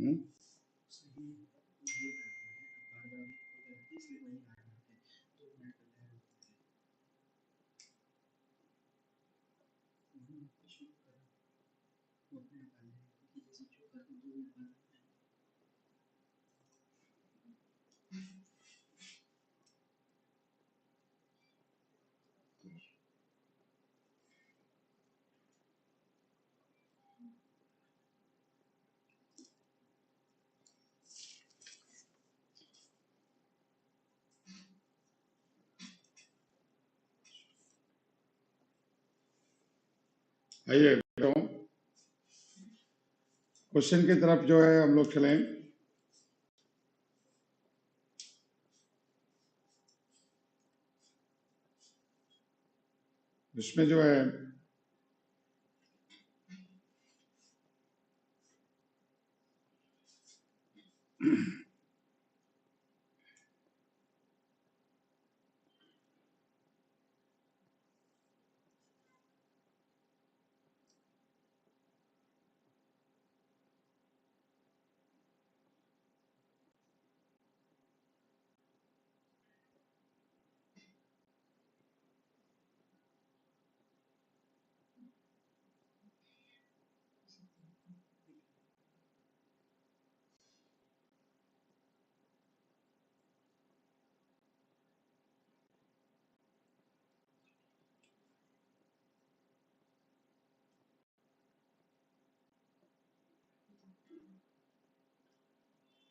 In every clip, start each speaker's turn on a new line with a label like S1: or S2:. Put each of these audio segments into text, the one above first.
S1: हम्म, आइए क्वेश्चन की तरफ जो है हम लोग चलें। इसमें जो है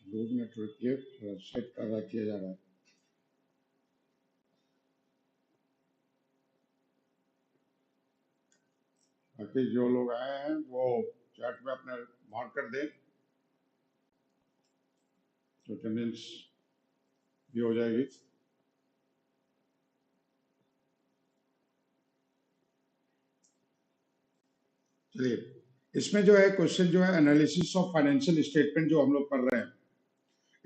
S1: लोग नेटवर्क के सेट किया जा रहा है। बाकी जो लोग आए हैं वो चैट में अपने मार्क कर दें तो अटेंडेंस भी हो जाएगी। चलिए, इसमें जो है क्वेश्चन जो है एनालिसिस ऑफ फाइनेंशियल स्टेटमेंट जो हम लोग कर रहे हैं,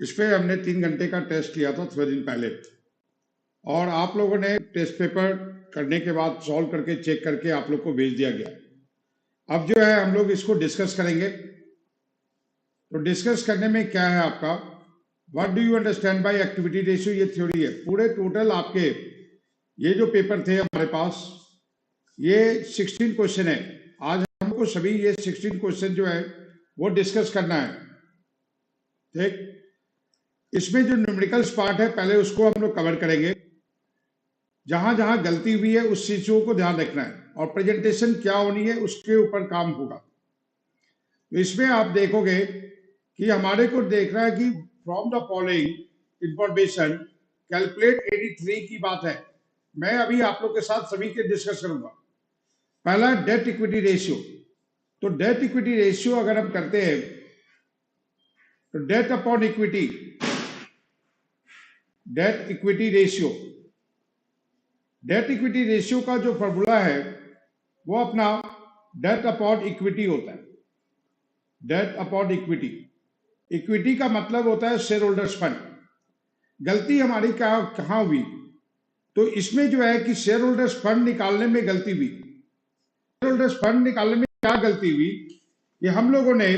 S1: इस पे हमने 3 घंटे का टेस्ट लिया था थोड़े दिन पहले, और आप लोगों ने टेस्ट पेपर करने के बाद सॉल्व करके चेक करके आप लोग को भेज दिया गया। अब जो है हम लोग इसको डिस्कस करेंगे। तो डिस्कस करने में क्या है आपका, what do you understand by activity ratio, ये थ्योरी है। पूरे टोटल आपके ये जो पेपर थे हमारे पास, ये 16 क्वेश्चन है। आज हमको सभी ये 16 क्वेश्चन जो है वो डिस्कस करना है। ठीक, इसमें जो न्यूमेरिकल्स पार्ट है पहले उसको हम लोग कवर करेंगे। जहां जहां गलती हुई है उस चीजों को ध्यान रखना है, और प्रेजेंटेशन क्या होनी है उसके ऊपर काम होगा। तो इसमें आप देखोगे कि हमारे को देखना है कि from the following information calculate 83 की बात है। मैं अभी आप लोग के साथ सभी के डिस्कस करूंगा। पहला डेट इक्विटी रेशियो। तो डेट इक्विटी रेशियो अगर हम करते हैं तो debt upon equity, debt equity ratio, debt equity ratio का जो फॉर्मूला है वो अपना डेट अपॉन इक्विटी होता है। डेट अपॉन इक्विटी, इक्विटी का मतलब होता है शेयर होल्डर्स फंड। गलती हमारी कहां हुई, तो इसमें जो है कि शेयर होल्डर्स फंड निकालने में गलती हुई। शेयर होल्डर्स फंड निकालने में क्या गलती हुई कि हम लोगों ने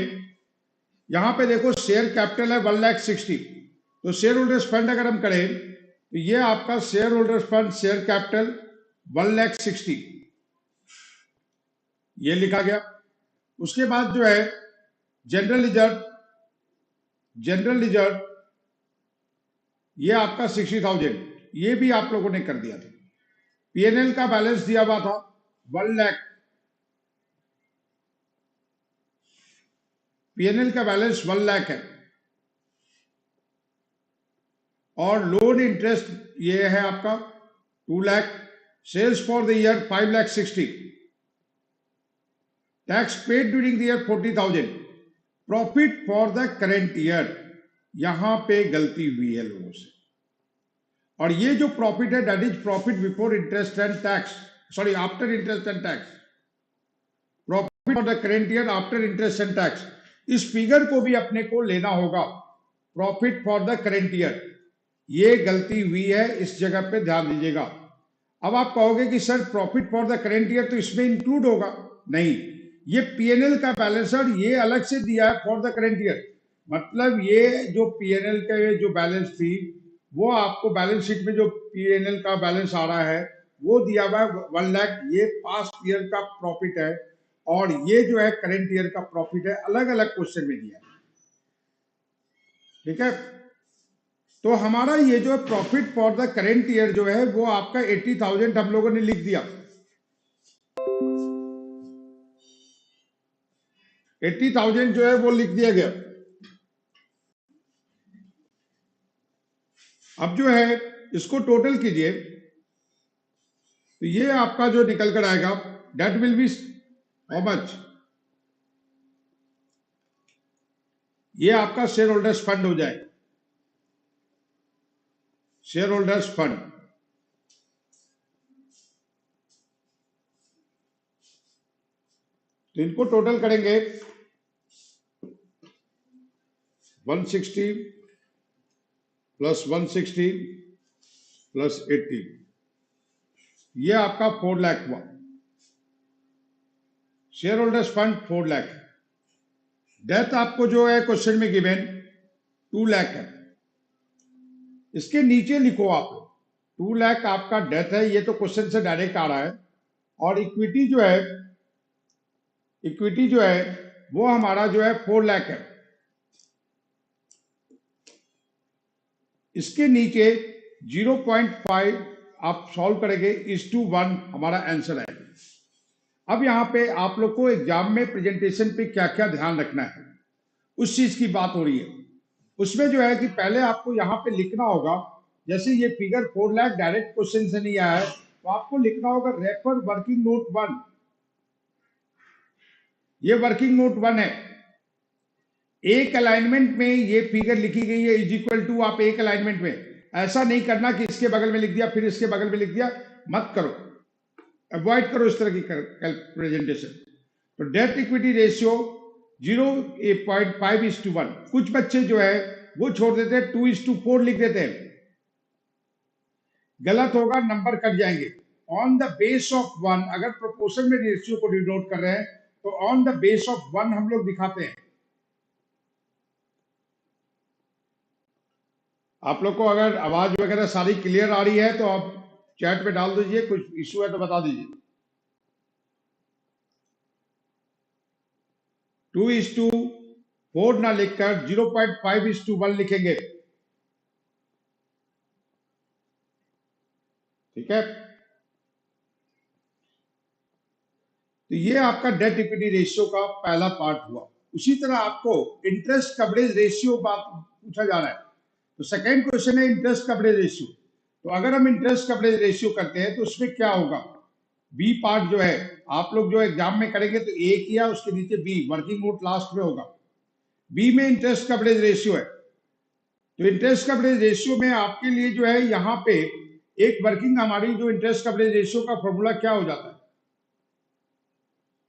S1: यहां पे देखो शेयर कैपिटल है 1,60,000, तो शेयर होल्डर्स फंड अगर हम करें तो ये आपका share holders fund share capital 1,60,000 ये लिखा गया। उसके बाद जो है जनरल रिजर्व, जनरल रिजर्व ये आपका 60,000, ये भी आप लोगों ने कर दिया था। पीएनएल का बैलेंस दिया हुआ था 1 लाख, पीएनएल का बैलेंस 1 लाख है, और लोन इंटरेस्ट ये है आपका 2 lakh. Sales for the year 5,60,000, tax paid during the year 40,000, profit for the current year, यहां पे गलती हुई है लोगों से। और ये जो प्रॉफिट है that is profit before interest and tax, sorry after interest and tax, profit for the current year after interest and tax. इस फिगर को भी अपने को लेना होगा, profit for the current year. ये गलती हुई है, इस जगह पे ध्यान दीजिएगा। अब आप कहोगे कि sir profit for the current year तो इसमें इंक्लूड होगा, नहीं, ये पीएनएल का बैलेंस और ये अलग से दिया है फॉर द करेंट ईयर। मतलब ये जो पीएनएल का जो बैलेंस थी वो आपको बैलेंस शीट में जो पीएनएल का बैलेंस आ रहा है वो दिया हुआ है 1 लाख, ये पास्ट ईयर का प्रॉफिट है और ये जो है करंट ईयर का प्रॉफिट है, अलग अलग क्वेश्चन में दिया है। ठीक है, तो हमारा ये जो profit for the current year जो है वो आपका 80,000 हम लोगों ने लिख दिया। 80,000 जो है वो लिख दिया गया। अब जो है इसको टोटल कीजिए तो ये आपका जो निकल कर आएगा that will be how much, ये आपका शेयर होल्डर्स फंड हो जाएगा, शेयर होल्डर्स फंड। तो इनको टोटल करेंगे 160 प्लस 160 प्लस 80, ये आपका 4 लाख हुआ। Share holders fund 4 lakh. Death आपको जो है क्वेश्चन में गिवन 2 लाख है, इसके नीचे लिखो आप 2 लाख आपका डेथ है, ये तो क्वेश्चन से डायरेक्ट आ रहा है। और इक्विटी जो है, इक्विटी जो है वो हमारा जो है 4 लाख है, इसके नीचे 0.5 आप सॉल्व करेंगे (1) हमारा आंसर है। अब यहां पे आप लोग को एग्जाम में प्रेजेंटेशन पे क्या क्या ध्यान रखना है उस चीज की बात हो रही है। उसमें जो है कि पहले आपको यहां पे लिखना होगा, जैसे ये फिगर 4 लाख डायरेक्ट क्वेश्चन से नहीं आया है तो आपको लिखना होगा रेफर वर्किंग नोट 1। ये वर्किंग नोट 1 है, एक अलाइनमेंट में ये फिगर लिखी गई है (= आप एक अलाइनमेंट में, ऐसा नहीं करना कि इसके बगल में लिख दिया फिर इसके बगल में लिख दिया, मत करो, अवॉइड करो इस तरह की प्रेजेंटेशन। तो डेट इक्विटी रेशियो 0.5:1। कुछ बच्चे जो है वो छोड़ देते हैं 2:4 लिख देते हैं, गलत होगा, नंबर कट जाएंगे। ऑन द बेस ऑफ 1, अगर प्रोपोर्शन में रेशियो को डिनोट कर रहे हैं तो ऑन द बेस ऑफ 1 हम लोग दिखाते हैं। आप लोग को अगर आवाज वगैरह सारी क्लियर आ रही है तो आप चैट में डाल दीजिए, कुछ इश्यू है तो बता दीजिए। 2:4 ना लिखकर 0.5:1 लिखेंगे। ठीक है, तो ये आपका डेट इक्विटी रेशियो का पहला पार्ट हुआ। उसी तरह आपको इंटरेस्ट कवरेज रेशियो बात पूछा जा रहा है, तो सेकंड क्वेश्चन है इंटरेस्ट कवरेज रेशियो। तो अगर हम इंटरेस्ट कवरेज रेशियो करते हैं तो उसमें क्या होगा, बी पार्ट जो है आप लोग जो एग्जाम में करेंगे तो ए किया उसके नीचे बी, वर्किंग नोट लास्ट में होगा। बी में इंटरेस्ट कवरेज रेशियो है, तो इंटरेस्ट कवरेज रेशियो में आपके लिए जो है यहाँ पे एक वर्किंग हमारी जो इंटरेस्ट कवरेज रेशियो का फॉर्मूला क्या हो जाता है,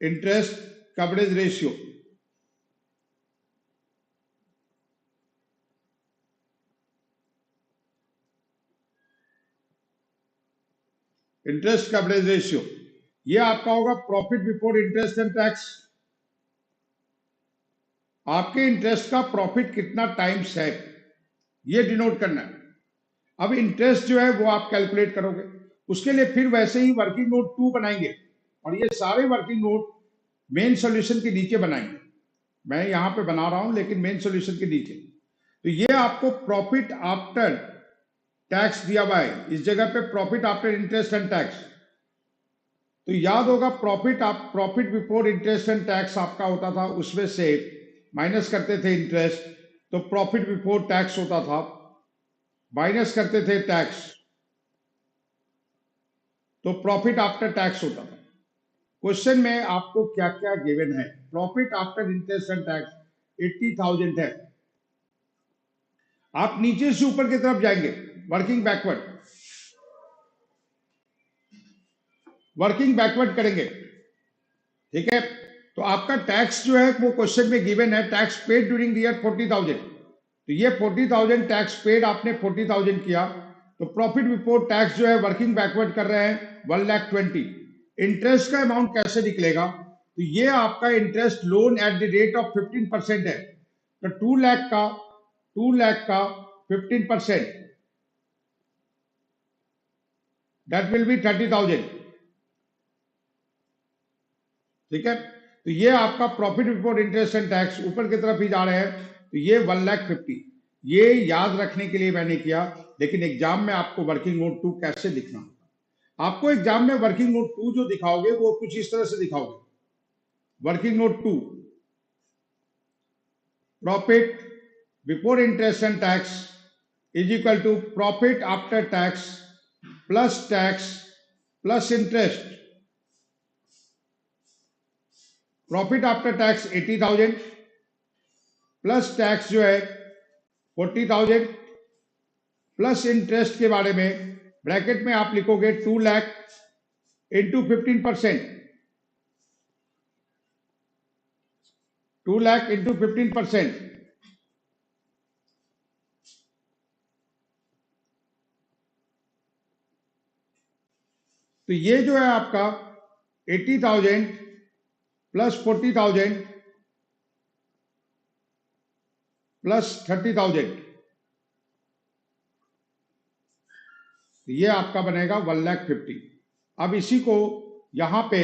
S1: interest coverage ratio interest coverage ratio ये आपका होगा profit before interest and tax. आपके इंटरेस्ट का प्रॉफिट कितना टाइम्स है ये डिनोट करना है। अब इंटरेस्ट जो है वो आप कैलकुलेट करोगे, उसके लिए फिर वैसे ही वर्किंग नोट 2 बनाएंगे और ये सारे वर्किंग नोट मेन सॉल्यूशन के नीचे बनाएंगे। मैं यहां पे बना रहा हूं लेकिन मेन सॉल्यूशन के नीचे। तो ये आपको प्रॉफिट आफ्टर टैक्स दिया हुआ है, इस जगह पे profit after interest and tax. तो याद होगा profit before interest and tax आपका होता था, उसमें से माइनस करते थे इंटरेस्ट, तो प्रॉफिट बिफोर टैक्स होता था, माइनस करते थे टैक्स तो प्रॉफिट आफ्टर टैक्स होता था। क्वेश्चन में आपको क्या क्या गिवन है, profit after interest and tax 80,000 है। आप नीचे से ऊपर की तरफ जाएंगे, वर्किंग बैकवर्ड करेंगे। ठीक है, तो आपका टैक्स जो है वो क्वेश्चन में गिवन है, tax paid during the year 40,000। तो ये 40,000 टैक्स पेड, आपने 40,000 किया, तो प्रॉफिट बिफोर टैक्स जो है वर्किंग बैकवर्ड कर रहे हैं 1,20,000। इंटरेस्ट का अमाउंट कैसे निकलेगा, तो ये आपका interest loan at the rate of 15% है, तो 2 लाख का 15%, दैट विल बी 30,000। ठीक है, तो ये आपका profit before interest and tax ऊपर की तरफ ही जा रहे हैं, तो ये 1,50,000। ये याद रखने के लिए मैंने किया, लेकिन एग्जाम में आपको वर्किंग नोट 2 कैसे लिखना होगा। आपको एग्जाम में वर्किंग नोट 2 जो दिखाओगे वो कुछ इस तरह से दिखाओगे। Working note 2, profit before interest and tax is equal to profit after tax plus interest. Profit after tax 80,000 plus tax जो है 40,000 प्लस इंटरेस्ट के बारे में ब्रैकेट में आप लिखोगे 2 लाख इंटू 15%, 2 लाख इंटू 15%। तो ये जो है आपका 80,000 प्लस 40,000 प्लस 30,000, ये आपका बनेगा 1,50,000। अब इसी को यहां पे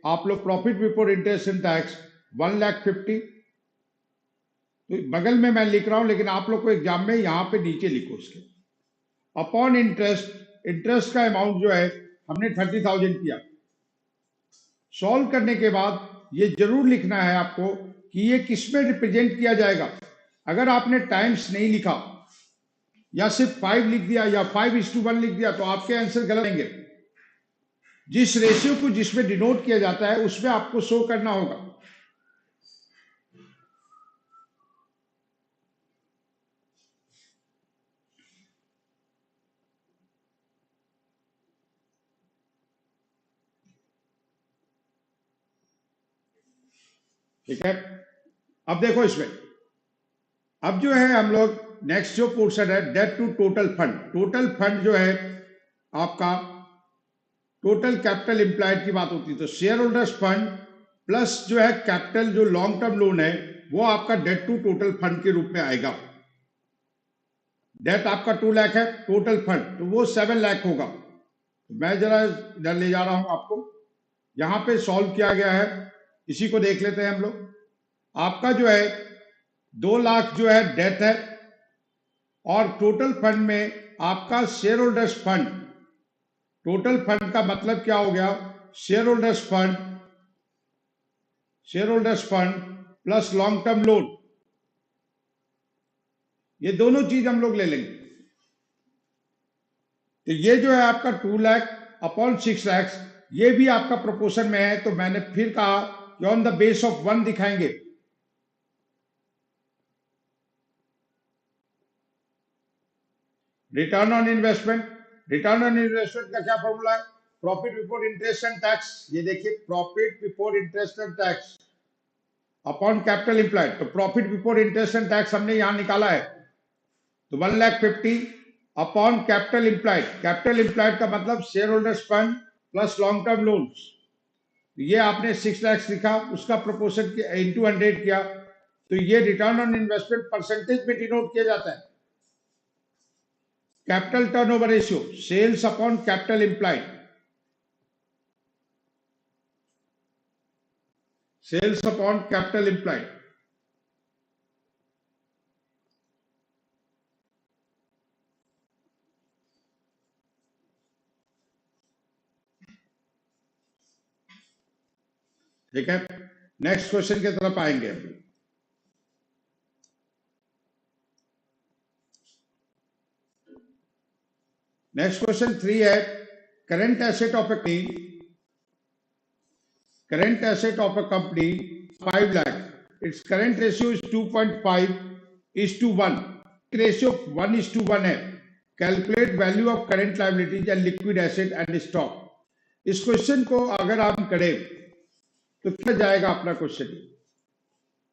S1: आप लोग profit before interest and tax 1,50,000, तो बगल में मैं लिख रहा हूं, लेकिन आप लोग को एग्जाम में यहां पे नीचे लिखो उसके अपॉन इंटरेस्ट। इंटरेस्ट का अमाउंट जो है हमने 30,000 किया। सॉल्व करने के बाद ये जरूर लिखना है आपको कि ये किस में रिप्रेजेंट किया जाएगा। अगर आपने टाइम्स नहीं लिखा या सिर्फ 5 लिख दिया या 5:1 लिख दिया तो आपके आंसर गलत आएंगे। जिस रेशियो को जिसमें डिनोट किया जाता है उसमें आपको शो करना होगा। ठीक है, अब देखो इसमें, अब जो है हम लोग नेक्स्ट जो पोर्शन है debt to total fund. Total fund जो है आपका टोटल कैपिटल एम्प्लॉयड की बात होती है, तो शेयर होल्डर्स फंड प्लस जो है कैपिटल जो लॉन्ग टर्म लोन है वो आपका डेट टू टोटल फंड के रूप में आएगा। डेट आपका 2 लाख है, टोटल फंड तो वो 7 लाख होगा। तो मैं जरा इधर ले जा रहा हूं आपको, यहां पे सॉल्व किया गया है, इसी को देख लेते हैं हम लोग। आपका जो है 2 लाख जो है डेट है, और टोटल फंड में आपका share holders fund, total fund का मतलब क्या हो गया, share holders fund plus long term loan, ये दोनों चीज हम लोग ले लेंगे। तो ये जो है आपका 2 लाख अपॉन 6 लाख, ये भी आपका प्रोपोर्शन में है। तो मैंने फिर कहा कि ऑन द बेस ऑफ 1 दिखाएंगे। Return on investment, return on investment का क्या फॉर्मूला है, profit before interest and tax. ये देखिए profit before interest and tax upon capital employed. तो profit before interest and tax हमने यहां निकाला है, तो 1,50,000 upon capital employed. Capital employed का मतलब share holders fund plus long term loans. ये आपने 6 लाख लिखा, उसका प्रोपोर्शन इंटू 100 किया, तो ये रिटर्न ऑन इन्वेस्टमेंट परसेंटेज में डिनोट किया जाता है। Capital turnover ratio, sales upon capital employed, sales upon capital employed. ठीक है, नेक्स्ट क्वेश्चन की तरफ आएंगे। नेक्स्ट क्वेश्चन 3 है, current asset of A company, current asset of a company 5 lakh, its current ratio is 2.5:1, ratio 1:1 है। Calculate value of current liabilities and liquid asset and stock. इस question को अगर आप करें तो क्या जाएगा अपना क्वेश्चन।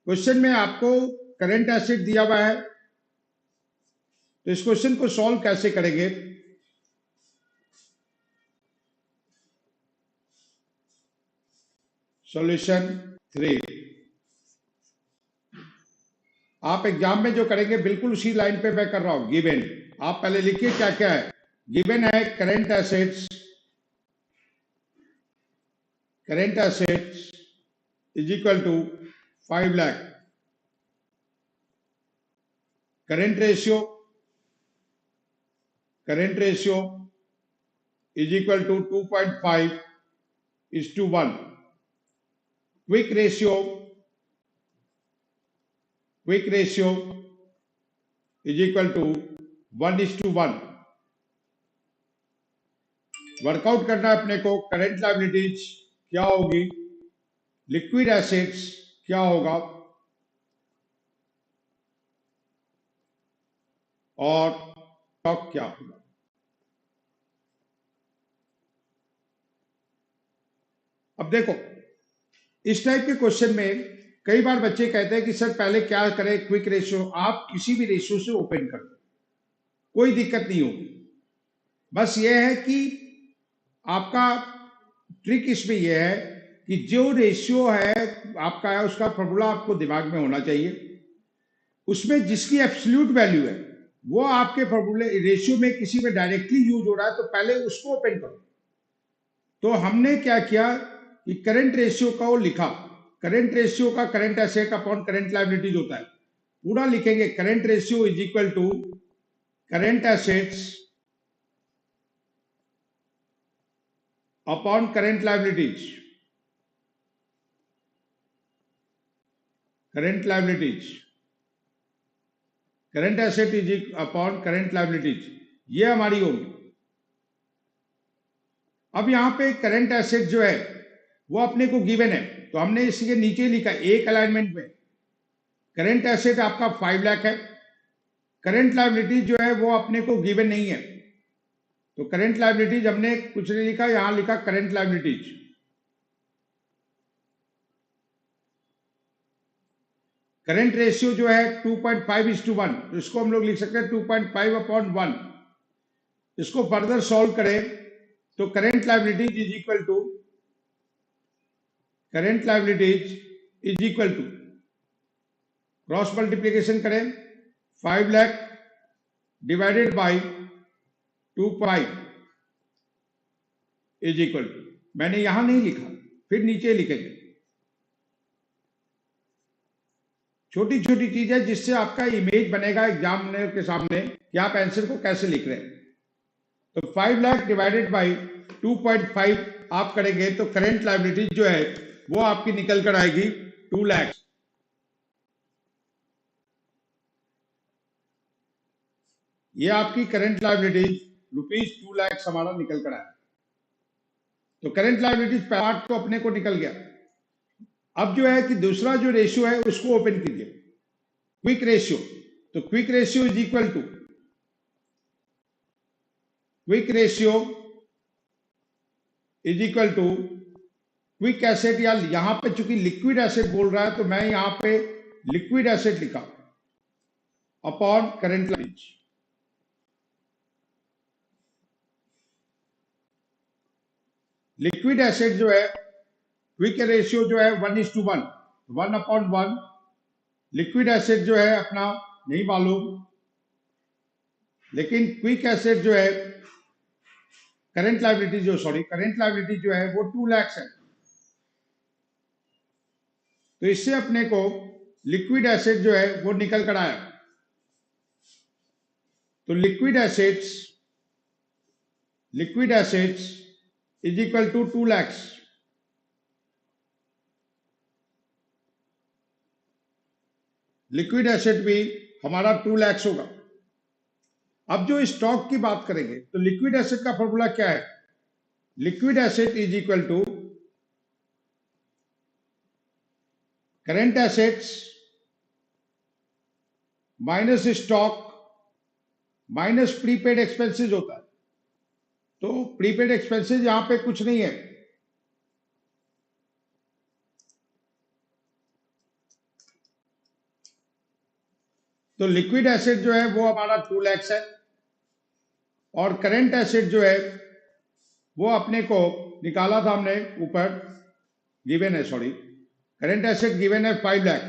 S1: क्वेश्चन में आपको करंट एसेट दिया हुआ है, तो इस क्वेश्चन को सॉल्व कैसे करेंगे। सॉल्यूशन 3, आप एग्जाम में जो करेंगे बिल्कुल उसी लाइन पे मैं कर रहा हूं। गिवन, आप पहले लिखिए क्या क्या है। गिवन है current assets is equal to 5 lakh. Current ratio is equal to 2.5:1। Quick ratio is equal to 1:1। Work out करना है अपने को। करंट लायबिलिटीज क्या होगी, लिक्विड एसेट्स क्या होगा और स्टॉक क्या होगा। अब देखो, इस टाइप के क्वेश्चन में कई बार बच्चे कहते हैं कि सर पहले क्या करें, क्विक रेशियो। आप किसी भी रेशियो से ओपन कर दो, कोई दिक्कत नहीं होगी। बस ये है कि आपका ट्रिक इसमें यह है कि जो रेशियो है आपका है उसका फॉर्मूला आपको दिमाग में होना चाहिए। उसमें जिसकी एब्सोल्यूट वैल्यू है वो आपके फॉर्मूले रेशियो में किसी में डायरेक्टली यूज हो रहा है तो पहले उसको ओपन करो। तो हमने क्या किया कि करंट रेशियो का वो लिखा। करंट रेशियो का current asset upon current liabilities होता है, पूरा लिखेंगे। Current ratio is equal to current assets upon current liabilities. Current asset is upon current liabilities, ये हमारी होगी। अब यहां पे करंट एसेट जो है वो अपने को गिवन है, तो हमने इसके नीचे लिखा एक अलाइनमेंट में। करंट एसेट आपका 5 लाख है। करंट लायबिलिटीज जो है वो अपने को गिवन नहीं है, तो करंट लायबिलिटीज हमने कुछ नहीं लिखा, यहां लिखा करंट लायबिलिटीज। करंट रेशियो जो है 2.5:1, तो इसको हम लोग लिख सकते हैं 2.5/1। इसको फर्दर सॉल्व करें तो current liabilities is equal to cross multiplication करें 5 lakh divided by 2.5 is equal to, मैंने यहां नहीं लिखा, फिर नीचे लिखेंगे। छोटी छोटी चीज है जिससे आपका इमेज बनेगा एग्जामिनर के सामने कि आप आंसर को कैसे लिख रहे हैं। तो 5 लाख डिवाइडेड बाई 2.5 आप करेंगे तो करंट लायबिलिटी जो है वो आपकी निकल कर आएगी 2 लाख। ये आपकी करंट लायबिलिटीज ₹2 लाख हमारा निकल कर आया। तो करंट लायबिलिटीज पार्ट तो अपने को निकल गया। अब जो है कि दूसरा जो रेशियो है उसको ओपन कीजिए, क्विक रेशियो। तो quick ratio is equal to quick asset, या यहां पे चूंकि लिक्विड एसेट बोल रहा है तो मैं यहां पे लिक्विड एसेट लिखा upon current liabilities. Liquid asset जो है क्विक रेशियो जो है 1:1, 1/1। लिक्विड एसेट जो है अपना नहीं मालूम, लेकिन क्विक एसेट जो है करंट लायबिलिटी जो है वो 2 लाख है। तो इससे अपने को लिक्विड एसेट जो है वो निकल कर आया। तो liquid assets is equal to 2 lakh. Liquid asset भी हमारा 2 लाख होगा। अब जो स्टॉक की बात करेंगे तो लिक्विड एसेट का फॉर्मूला क्या है, liquid asset is equal to current assets minus stock minus prepaid expenses होता है। तो प्रीपेड एक्सपेंसेस यहां पे कुछ नहीं है, तो लिक्विड एसेट जो है वो हमारा 2 लाख है। और करंट एसेट जो है वो अपने को निकाला था हमने ऊपर, गिवन है, करंट एसेट गिवन है 5 लाख।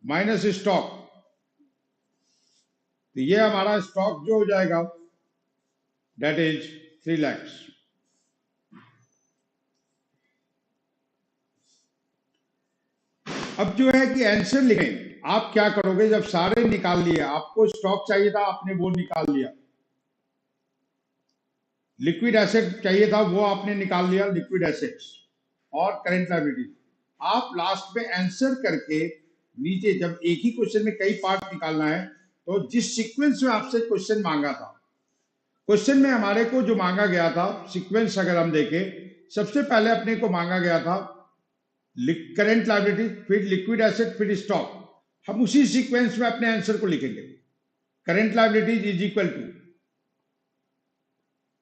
S1: माइनस स्टॉक, तो ये हमारा स्टॉक जो हो जाएगा दैट इज 3 लाख। अब जो है कि आंसर लिखें, आप क्या करोगे जब सारे निकाल लिए, आपको स्टॉक चाहिए था आपने वो निकाल लिया, लिक्विड एसेट चाहिए था वो आपने निकाल लिया, लिक्विड एसेट्स और करेंट लायबिलिटी। आप लास्ट में आंसर करके नीचे, जब एक ही क्वेश्चन में कई पार्ट निकालना है, तो जिस सीक्वेंस में आपसे क्वेश्चन मांगा था, क्वेश्चन में हमारे को जो मांगा गया था सीक्वेंस अगर हम देखें, सबसे पहले अपने को मांगा गया था करेंट लायबिलिटी, फिर लिक्विड एसेट, फिर स्टॉक। हम उसी सीक्वेंस में अपने आंसर को लिखेंगे। Current liabilities is equal to,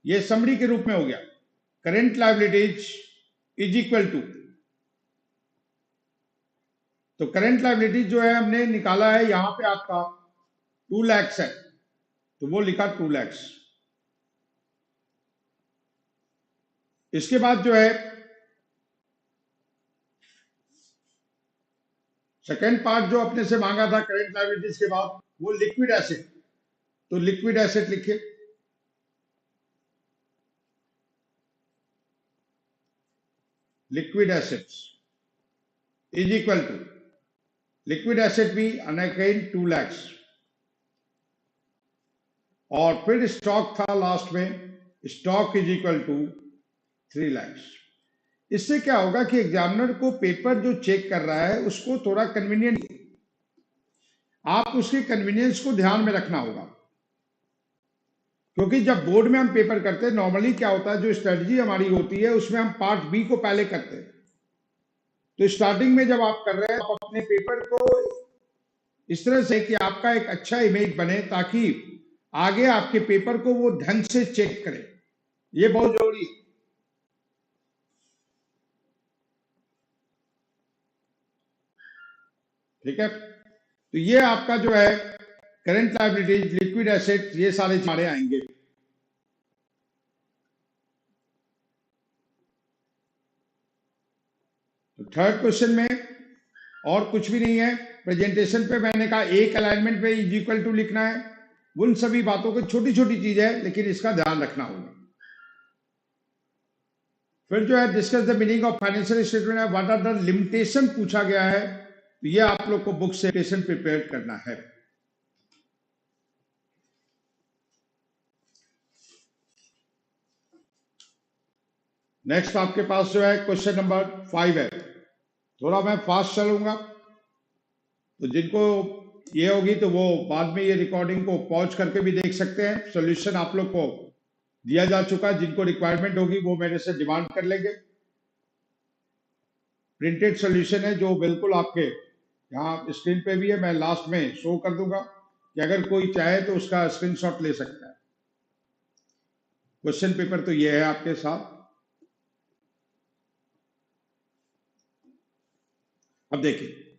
S1: ये समरी के रूप में हो गया, current liabilities is equal to, तो करेंट लायबिलिटीज जो है हमने निकाला है यहां पे आपका 2 लाख है, तो वो लिखा 2 लाख। इसके बाद जो है सेकेंड पार्ट जो अपने से मांगा था करेंट लायबिलिटीज के बाद, वो लिक्विड एसेट, तो लिक्विड एसेट लिखिए, liquid assets is equal to, liquid asset भी अगेन 2 लाख, और फिर स्टॉक था लास्ट में, stock is equal to 3 lakh. इससे क्या होगा कि एग्जामिनर को पेपर जो चेक कर रहा है उसको थोड़ा कन्वीनियंट, आप उसके कन्वीनियंस को ध्यान में रखना होगा, क्योंकि जब बोर्ड में हम पेपर करते हैं नॉर्मली क्या होता है, जो स्ट्रेटजी हमारी होती है उसमें हम पार्ट बी को पहले करते हैं। तो स्टार्टिंग में जब आप कर रहे हैं, आप अपने पेपर को इस तरह से कि आपका एक अच्छा इमेज बने, ताकि आगे आपके पेपर को वो ढंग से चेक करे, ये बहुत जरूरी है। ठीक है, तो ये आपका जो है करेंट लायबिलिटीज, लिक्विड एसेट, ये सारे हमारे आएंगे। तो थर्ड क्वेश्चन में और कुछ भी नहीं है, प्रेजेंटेशन पे मैंने कहा एक अलाइनमेंट पे इज इक्वल टू लिखना है, उन सभी बातों को, छोटी छोटी चीज है लेकिन इसका ध्यान रखना होगा। फिर जो है discuss the meaning of financial statement है, व्हाट आर द लिमिटेशन पूछा गया है, तो ये आप लोग को बुक से प्रिपेयर करना है। नेक्स्ट आपके पास जो है क्वेश्चन नंबर 5 है, थोड़ा मैं फास्ट चलूंगा, तो जिनको ये होगी तो वो बाद में ये रिकॉर्डिंग को पॉज करके भी देख सकते हैं। सॉल्यूशन आप लोग को दिया जा चुका है, जिनको रिक्वायरमेंट होगी वो मेरे से डिमांड कर लेंगे। प्रिंटेड सॉल्यूशन है जो बिल्कुल आपके यहाँ स्क्रीन पे भी है, मैं लास्ट में शो कर दूंगा कि अगर कोई चाहे तो उसका स्क्रीनशॉट ले सकता है। क्वेश्चन पेपर तो ये है आपके साथ। अब देखिए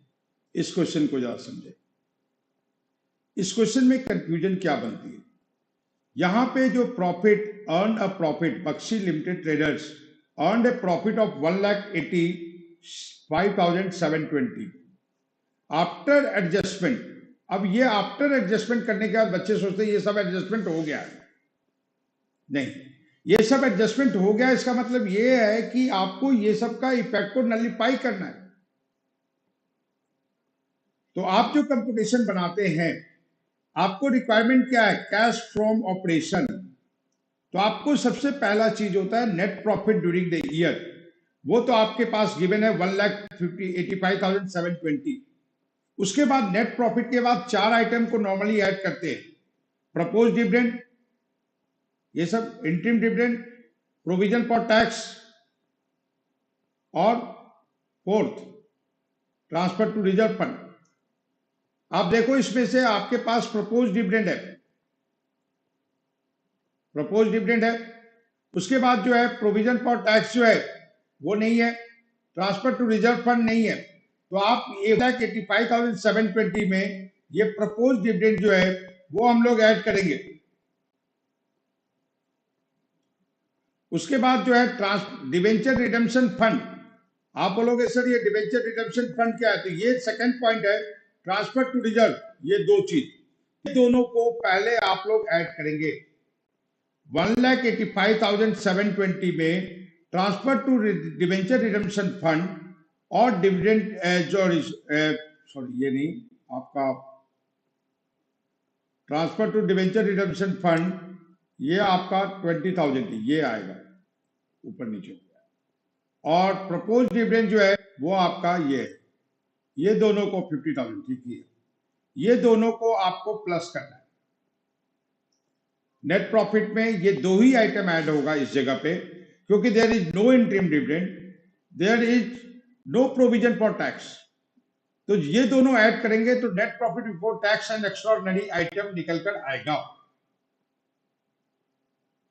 S1: इस क्वेश्चन को जरा समझे, इस क्वेश्चन में कंफ्यूजन क्या बनती है। यहां पे जो profit earn a profit, Bakshi limited traders earn a profit of 1,85,720 after adjustment. अब ये आफ्टर एडजस्टमेंट करने के बाद बच्चे सोचते हैं ये सब एडजस्टमेंट हो गया है, नहीं, ये सब एडजस्टमेंट हो गया इसका मतलब ये है कि आपको ये सब का इफेक्ट को नलिफाई करना है। तो आप जो कंप्यूटेशन बनाते हैं, आपको रिक्वायरमेंट क्या है, कैश फ्रॉम ऑपरेशन। तो आपको सबसे पहला चीज होता है net profit during the year, वो तो आपके पास गिवन है 1,85,720। उसके बाद नेट प्रॉफिट के बाद 4 आइटम को नॉर्मली ऐड करते हैं, प्रपोज डिविडेंड, ये सब interim dividend, provision for tax, और fourth transfer to reserve fund. आप देखो इसमें से आपके पास प्रपोज डिविडेंड है, प्रपोज डिविडेंड है। उसके बाद जो है प्रोविजन फॉर टैक्स जो है वो नहीं है, ट्रांसफर टू रिजर्व फंड नहीं है। तो आप 1,85,720 में ये प्रपोज डिविडेंड जो है वो हम लोग ऐड करेंगे। उसके बाद जो है डिवेंचर रिडेम्पशन फंड, आप बोलोगे सर ये डिवेंचर रिडेम्पशन फंड क्या है, तो ये सेकंड पॉइंट है, ट्रांसफर टू रिजर्व, ये दो चीज, ये दोनों को पहले आप लोग ऐड करेंगे। 1,85,720 में transfer to debenture redemption fund और डिविडेंड जो सॉरी ये नहीं, आपका transfer to debenture redemption fund ये आपका 20,000 ये आएगा, ऊपर नीचे हो गया। और प्रपोज डिविडेंड जो है वो आपका ये है, ये दोनों को 50,000, ठीक है, ये दोनों को आपको प्लस करना है। नेट प्रॉफिट में ये दो ही आइटम ऐड होगा इस जगह पे, क्योंकि there is no interim dividend, there is no provision for tax. तो ये दोनों ऐड करेंगे तो net profit before tax and extraordinary item निकल कर आएगा।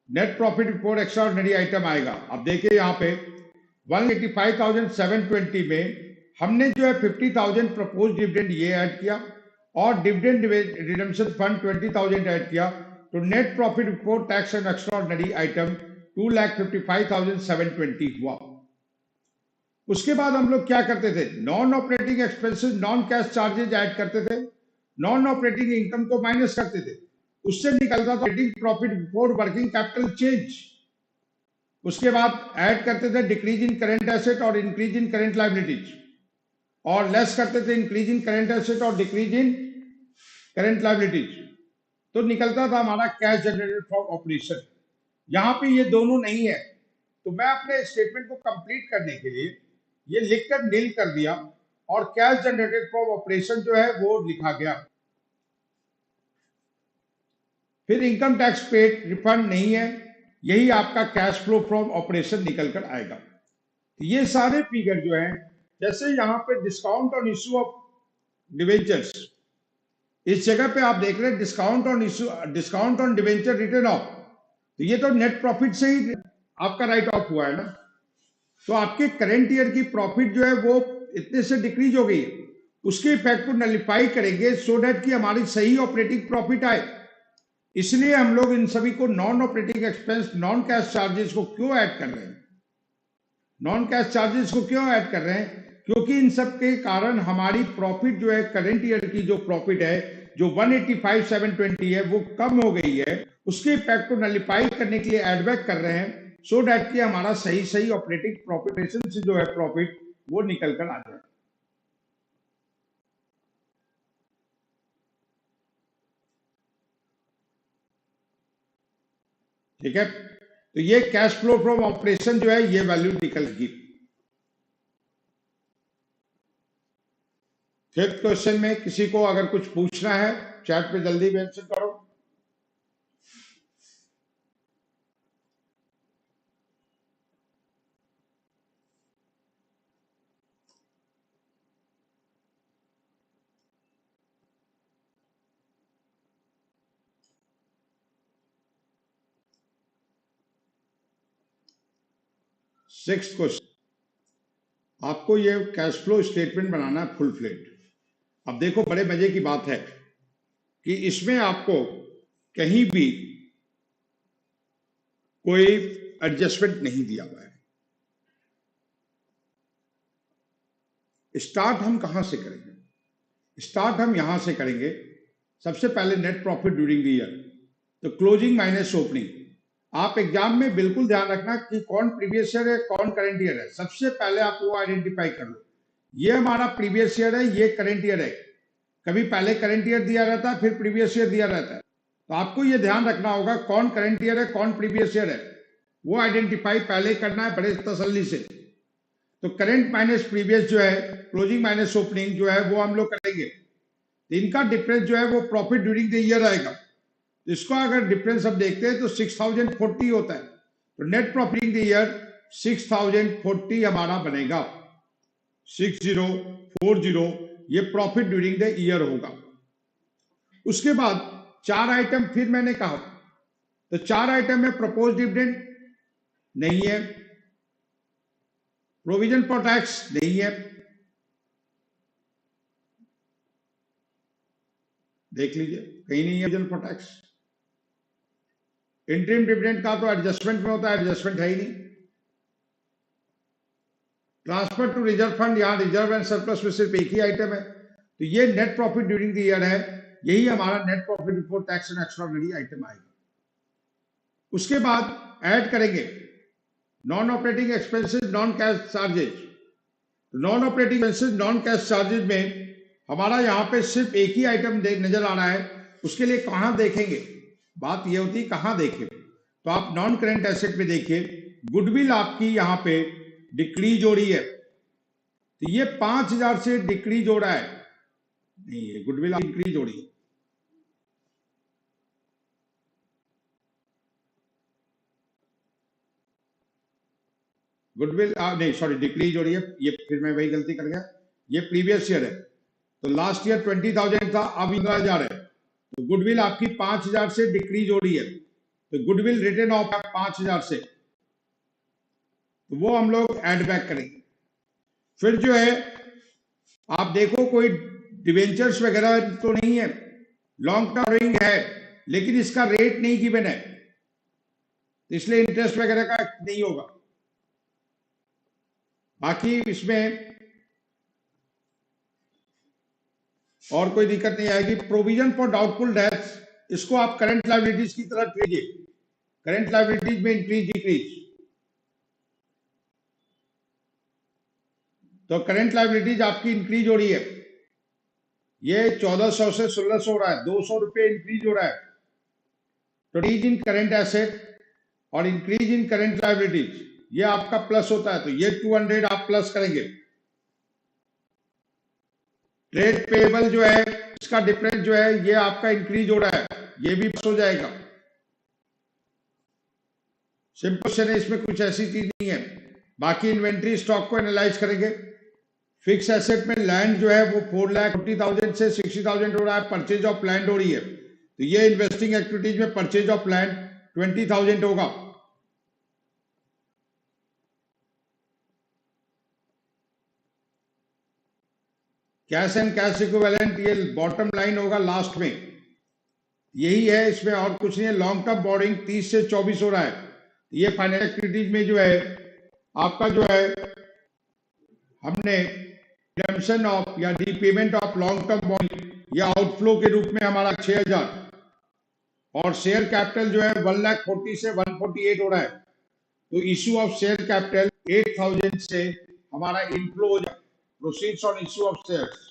S1: Net profit before extraordinary item आएगा। अब देखिए यहाँ पे 185,720 में हमने जो है 50,000 प्रपोज डिविडेंड ये ऐड किया और डिविडेंड रिडम्पशन फंड 20,000 ऐड किया, तो net profit before tax and extraordinary item 2,55,720 हुआ। उसके बाद हम लोग क्या करते थे, non operating expenses, non cash charges add करते थे, नॉन ऑपरेटिंग इनकम को माइनस करते थे, उससे निकलता था operating profit before working capital change. उसके बाद ऐड करते थे डिक्रीज इन करंट एसेट और इंक्रीज इन करंट लायबिलिटीज, और लेस करते थे इंक्रीज इन करंट एसेट और डिक्रीज इन करंट लायबिलिटीज, तो निकलता था हमारा कैश जनरेटेड फ्रॉम ऑपरेशन। यहां पे ये दोनों नहीं है, तो मैं अपने स्टेटमेंट को कंप्लीट करने के लिए ये लिखकर नील कर दिया और कैश जनरेटेड फ्रॉम ऑपरेशन जो है वो लिखा गया। फिर इनकम टैक्स पेड रिफंड नहीं है, यही आपका कैश फ्लो फ्रॉम ऑपरेशन निकल कर आएगा। ये सारे फिगर जो है, जैसे यहाँ पे discount on issue of debentures, इस जगह पे आप देख रहे हैं discount on issue, discount on debenture return of, तो ये तो नेट प्रॉफिट से ही आपका राइट ऑफ हुआ है ना, तो आपके करंट ईयर की प्रॉफिट जो है वो इतने से डिक्रीज हो गई है, उसके इफेक्ट को नलिफाई करेंगे सो दैट कि हमारी सही ऑपरेटिंग प्रॉफिट आए। इसलिए हम लोग इन सभी को non operating expense, non cash charges को क्यों ऐड कर रहे हैं, नॉन कैश चार्जेस को क्यों ऐड कर रहे हैं, क्योंकि इन सब के कारण हमारी प्रॉफिट जो है, करंट ईयर की जो प्रॉफिट है जो 185,720 है वो कम हो गई है, उसके इफेक्ट को नलिफाई करने के लिए एड बैक कर रहे हैं सो डैट कि हमारा सही ऑपरेटिंग प्रॉफिट से जो है प्रॉफिट वो निकल कर आ जाए। ठीक है, तो ये कैश फ्लो फ्रॉम ऑपरेशन जो है ये वैल्यू निकलेगी। फिफ्थ क्वेश्चन में किसी को अगर कुछ पूछना है चैट पे जल्दी मेंशन करो। सिक्स्थ क्वेश्चन, आपको ये कैश फ्लो स्टेटमेंट बनाना है फुल फ्लेट। अब देखो बड़े मजे की बात है कि इसमें आपको कहीं भी कोई एडजस्टमेंट नहीं दिया हुआ है। स्टार्ट हम कहां से करेंगे, स्टार्ट हम यहां से करेंगे। सबसे पहले net profit during the year, तो क्लोजिंग माइनस ओपनिंग। आप एग्जाम में बिल्कुल ध्यान रखना कि कौन प्रीवियस ईयर है कौन करंट ईयर है, सबसे पहले आप वो आइडेंटिफाई कर लो। ये हमारा प्रीवियस ईयर है, ये करंट ईयर है। कभी पहले करंट ईयर दिया रहता है फिर प्रीवियस ईयर दिया रहता है, तो आपको ये ध्यान रखना होगा कौन करंट ईयर है कौन प्रीवियस ईयर है, वो आइडेंटिफाई पहले करना है बड़े तसल्ली से। तो करंट माइनस प्रीवियस जो है, क्लोजिंग माइनस ओपनिंग जो है वो हम लोग करेंगे, तो इनका डिफरेंस जो है वो प्रॉफिट ड्यूरिंग द ईयर आएगा। इसको अगर डिफरेंस हम देखते हैं तो 6,040 होता है, तो net profit in the year 6,040 हमारा बनेगा, 6040, ये प्रॉफिट ड्यूरिंग द ईयर होगा। उसके बाद चार आइटम फिर मैंने कहा, तो चार आइटम में प्रपोज डिविडेंड नहीं है, प्रोविजन फॉर टैक्स नहीं है, देख लीजिए कहीं नहीं है provision for tax. Interim dividend का तो एडजस्टमेंट में होता है, एडजस्टमेंट है ही नहीं। ट्रांसफर टू रिजर्व फंड, यहां रिजर्व एंड सरप्लस में सिर्फ एक ही आइटम है, तो ये net profit during the year है, यही हमारा net profit before tax and extraordinary item आएगा। उसके बाद ऐड करेंगे non operating expenses, non cash charges. Non operating expenses, non cash charges में हमारा यहाँ पे सिर्फ एक ही आइटम नजर आ रहा है। उसके लिए कहाँ देखेंगे, बात ये होती है कहाँ देखें, तो आप नॉन करेंट एसेट में देखिए, गुडविल आपकी यहाँ पे डिक्रीज हो रही है, तो ये 5,000 से डिक्रीज हो रहा है, नहीं ये गुडविल इंक्रीज हो रही है। गुडविल नहीं सॉरी डिक्रीज हो रही है, ये फिर मैं वही गलती कर गया, ये प्रीवियस ईयर है, तो लास्ट ईयर 20,000 था, अब 15,000 है, तो गुडविल आपकी 5,000 से डिक्रीज हो रही है, तो गुडविल रिटर्न ऑफ 5,000 से, तो वो हम लोग एड बैक करेंगे। फिर जो है आप देखो कोई डिवेंचर्स वगैरह तो नहीं है, लॉन्ग टर्म है, लेकिन इसका रेट नहीं गिवन है, इसलिए इंटरेस्ट वगैरह का नहीं होगा। बाकी इसमें और कोई दिक्कत नहीं आएगी। प्रोविजन फॉर डाउटफुल डेट्स, इसको आप करंट लायबिलिटीज की तरह लीजिए, करंट लायबिलिटीज में इंक्रीज डिक्रीज, तो करंट लायबिलिटीज आपकी इंक्रीज हो रही है, ये 1400 से 1600 हो रहा है, 200 रुपए इंक्रीज हो रहा है, तो इंक्रीज इन करंट एसेट और इंक्रीज इन करंट लायबिलिटीज ये आपका प्लस होता है, तो ये 200 आप प्लस करेंगे। ट्रेड पेबल जो है इसका डिफरेंस जो है ये आपका इंक्रीज हो रहा है, ये भी प्लस हो जाएगा। सिंपल क्वेश्चन है, इसमें कुछ ऐसी चीज नहीं है। बाकी इन्वेंट्री स्टॉक को एनालाइज करेंगे। फिक्स एसेट में लैंड जो है वो 4,40,000 से 60,000 हो रहा है, परचेज ऑफ लैंड हो रही है, तो ये इन्वेस्टिंग एक्टिविटीज में परचेज ऑफ लैंड 20,000 होगा। कैश एंड कैश इक्विवेलेंट ये बॉटम लाइन होगा लास्ट में, यही है, इसमें और कुछ नहीं है। लॉन्ग टर्म बोरिंग 30 से 24 हो रहा है, ये फाइनेंशियल एक्टिविटीज में जो है आपका जो है हमने रिडम्पशन ऑफ या repayment of long term borrowing या आउटफ्लो के रूप में हमारा 6,000, और शेयर कैपिटल जो है 1,40,000 से 148 हो रहा है, तो इश्यू ऑफ शेयर कैपिटल 8,000 से हमारा इनफ्लो हो जाए, proceeds on issue of shares.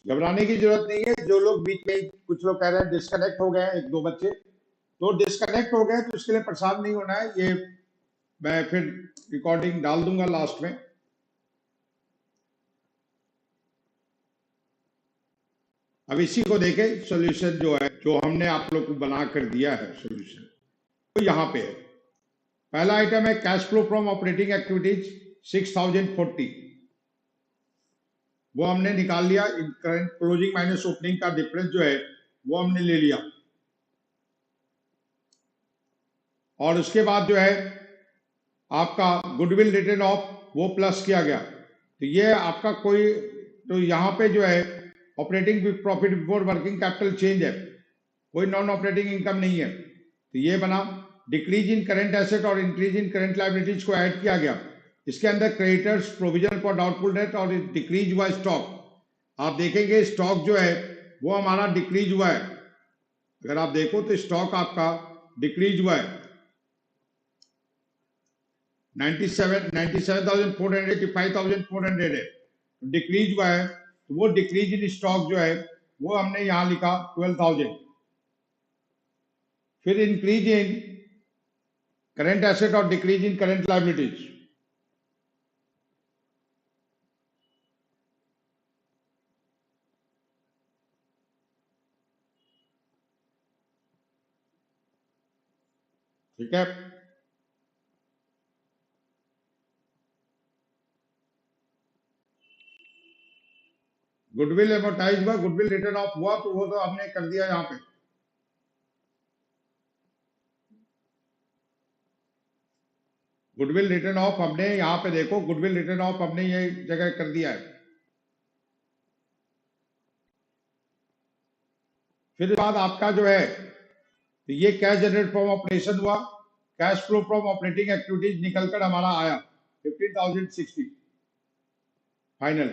S1: घबराने की जरूरत नहीं है। जो लोग बीच में कुछ लोग कह रहे हैं डिस्कनेक्ट हो गए, एक दो बच्चे तो डिस्कनेक्ट हो गए, तो इसके लिए परेशान नहीं होना है, ये मैं फिर रिकॉर्डिंग डाल दूंगा लास्ट में। अब इसी को देखें, सॉल्यूशन जो है जो हमने आप लोग को बना कर दिया है सॉल्यूशन, तो यहाँ पे है। पहला आइटम है cash flow from operating activities 6,040, वो हमने निकाल लिया। करंट क्लोजिंग माइनस ओपनिंग का डिफरेंस जो है वो हमने ले लिया, और उसके बाद जो है आपका गुडविल रिटर्न ऑफ वो प्लस किया गया, तो ये आपका कोई, तो यहाँ पे जो है operating profit before working capital change है, कोई नॉन ऑपरेटिंग इनकम नहीं है, तो ये बना। डिक्रीज इन करंट एसेट और इंक्रीज इन करंट लायबिलिटीज को ऐड किया गया, इसके अंदर creditors, provision for doubtful debt और डिक्रीज हुआ स्टॉक। आप देखेंगे स्टॉक जो है वो हमारा डिक्रीज हुआ है, अगर आप देखो तो स्टॉक आपका डिक्रीज हुआ है 97,400 5,400 है, डिक्रीज हुआ है, तो वो डिक्रीज इन स्टॉक जो है वो हमने यहां लिखा 12,000। फिर इंक्रीज इन करंट एसेट और डिक्रीज इन करंट लायबिलिटीज, ठीक है। गुडविल एमोर्टाइज हुआ, गुडविल रिटर्न ऑफ हुआ, तो वो तो हमने कर दिया यहाँ पे। गुडविल रिटर्न ऑफ हमने यहाँ पे देखो, गुडविल रिटर्न ऑफ हमने ये जगह कर दिया है। फिर उसके बाद आपका जो है, तो ये कैश जनरेट फ्रॉम ऑपरेशन हुआ, cash flow from operating activities निकलकर हमारा आया 15,060 फाइनल,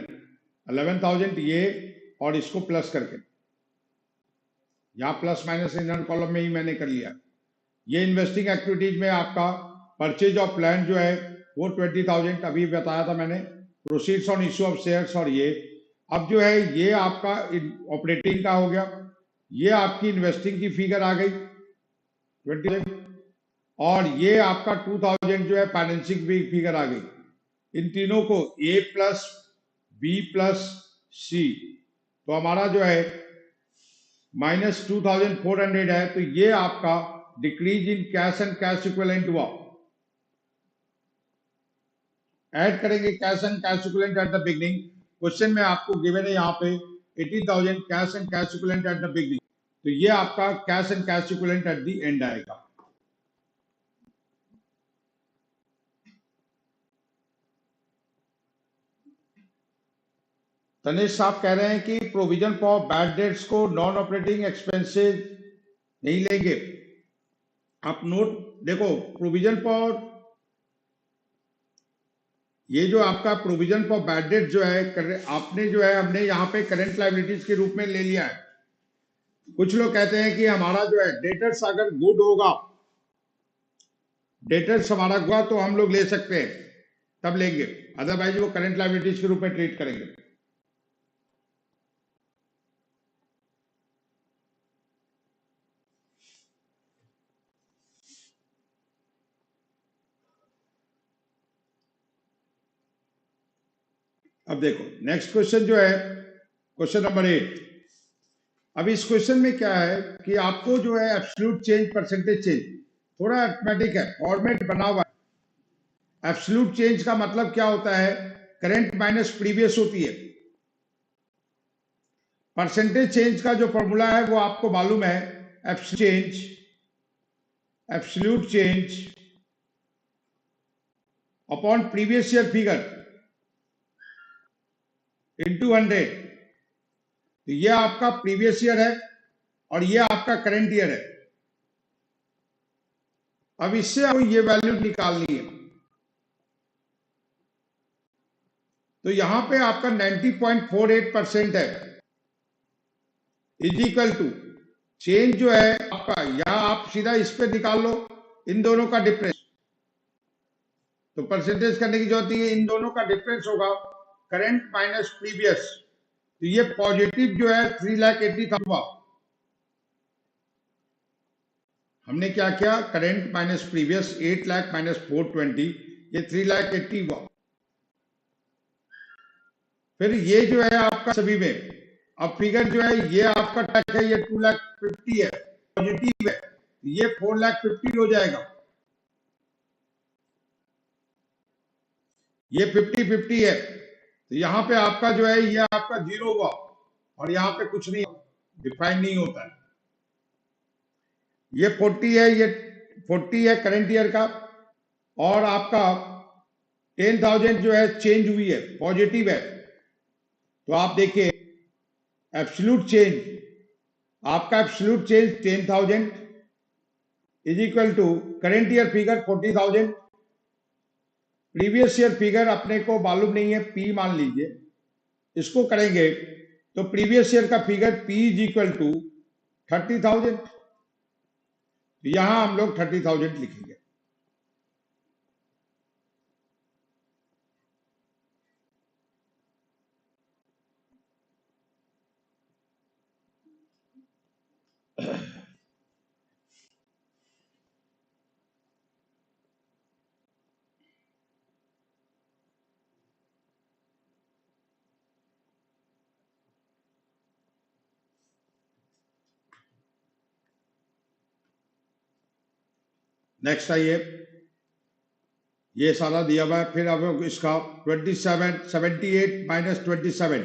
S1: 11,000 ये और इसको प्लस करके, यहाँ प्लस माइनस इनर कॉलम में ही मैंने कर लिया। ये इन्वेस्टिंग एक्टिविटीज में आपका परचेज ऑफ लैंड जो है वो 20,000 अभी बताया था मैंने, proceeds on issue of shares, और ये अब जो है ये आपका ऑपरेटिंग का हो गया, ये आपकी इन्वेस्टिंग की फिगर आ गई 20,000, और ये आपका 2,000 जो है फाइनेंसिंग भी फिगर आ गई। इन तीनों को ए प्लस बी प्लस सी, तो हमारा जो है -2,400 है, तो ये आपका decrease in cash and cash equivalent हुआ। ऐड करेंगे cash and cash equivalent at the beginning, question में आपको गिवन है यहाँ पे 18,000 cash and cash equivalent at the beginning, तो ये आपका cash and cash equivalent eight the and आएगा। तनेश साहब कह रहे हैं कि प्रोविजन फॉर बैड डेट्स को नॉन ऑपरेटिंग एक्सपेंसेस नहीं लेंगे। आप नोट देखो, प्रोविजन फॉर, ये जो आपका प्रोविजन फॉर बैड डेट जो है आपने जो है हमने यहाँ पे करंट लायबिलिटीज के रूप में ले लिया है। कुछ लोग कहते हैं कि हमारा जो है डेटर्स अगर गुड होगा, डेटर्स हमारा हुआ तो हम लोग ले सकते हैं, तब लेंगे, अदरवाइज वो करंट लायबिलिटीज के रूप में ट्रीट करेंगे। अब देखो नेक्स्ट क्वेश्चन जो है क्वेश्चन नंबर 8। अब इस क्वेश्चन में क्या है कि आपको जो है एब्सोल्यूट चेंज, परसेंटेज चेंज, थोड़ा अरिथमेटिक है, फॉर्मेट बना हुआ है। एब्सोल्यूट चेंज का मतलब क्या होता है, करंट माइनस प्रीवियस होती है। परसेंटेज चेंज का जो फॉर्मूला है वो आपको मालूम है, absolute change upon previous year figure into 100। तो ये आपका प्रीवियस ईयर है और ये आपका करंट ईयर है। अब इससे आपको ये वैल्यू निकालनी है, तो यहां पे आपका 90.48% है, इज इक्वल टू चेंज जो है आपका, या आप सीधा इस पे निकाल लो इन दोनों का डिफरेंस, तो परसेंटेज करने की जरूरत नहीं है, इन दोनों का डिफरेंस होगा करंट माइनस प्रीवियस। तो ये पॉजिटिव जो है 3,80,000 हुआ। हमने क्या किया, current minus previous 8 lakh minus 420, ये 3,80,000 हुआ। फिर ये जो है आपका सभी में, अब फिगर जो है ये आपका टैक्स है, ये 2,50,000 है, पॉजिटिव है, ये 4,50,000 हो जाएगा। ये 50-50 है, तो यहाँ पे आपका जो है ये आपका 0 हुआ, और यहाँ पे कुछ नहीं डिफाइन नहीं होता है। ये 40 है, ये 40 है करंट ईयर का, और आपका 10,000 जो है चेंज हुई है, पॉजिटिव है। तो आप देखिए एब्सोल्यूट चेंज, आपका absolute change 10,000 is equal to current year figure 40,000, previous year figure अपने को मालूम नहीं है, पी मान लीजिए, इसको करेंगे तो प्रीवियस ईयर का figure P is equal to 30,000, तो यहां हम लोग 30,000 लिखेंगे। नेक्स्ट आइए, ये सारा दिया हुआ है। फिर अब इसका 78 माइनस 27,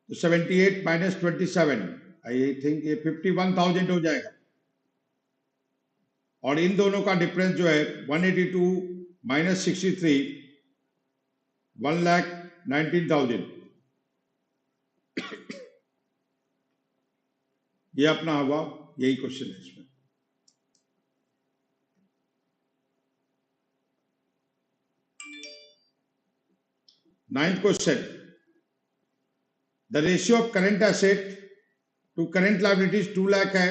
S1: तो 78 माइनस 27, आई थिंक ये 51,000 हो जाएगा, और इन दोनों का डिफरेंस जो है 182 माइनस 63, 1,19,000। ये अपना हुआ, यही क्वेश्चन है इसमें। Ninth question, the ratio of current asset to current liabilities 2 lakh है,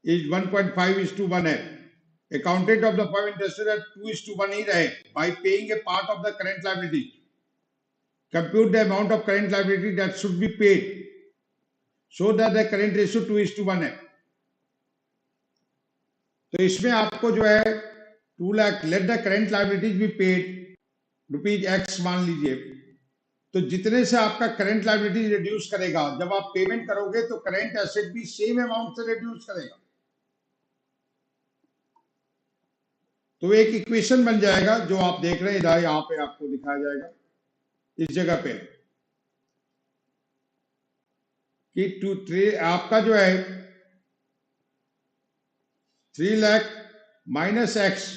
S1: इज 1.5:1 है। Accountant of the firm interested at 2:1 ही रहे by paying a part of the current liability. Compute the amount of current liability that should be paid so that the current ratio 2:1 है। तो इसमें आपको जो है 2 lakh, let the current liabilities be paid rupees x मान लीजिए, तो जितने से आपका करंट लायबिलिटी रिड्यूस करेगा, जब आप पेमेंट करोगे तो करंट एसेट भी सेम अमाउंट से रिड्यूस करेगा। तो एक इक्वेशन बन जाएगा जो आप देख रहे हैं इधर, यहां पे आपको दिखाया जाएगा इस जगह पे कि आपका जो है 3 लाख माइनस एक्स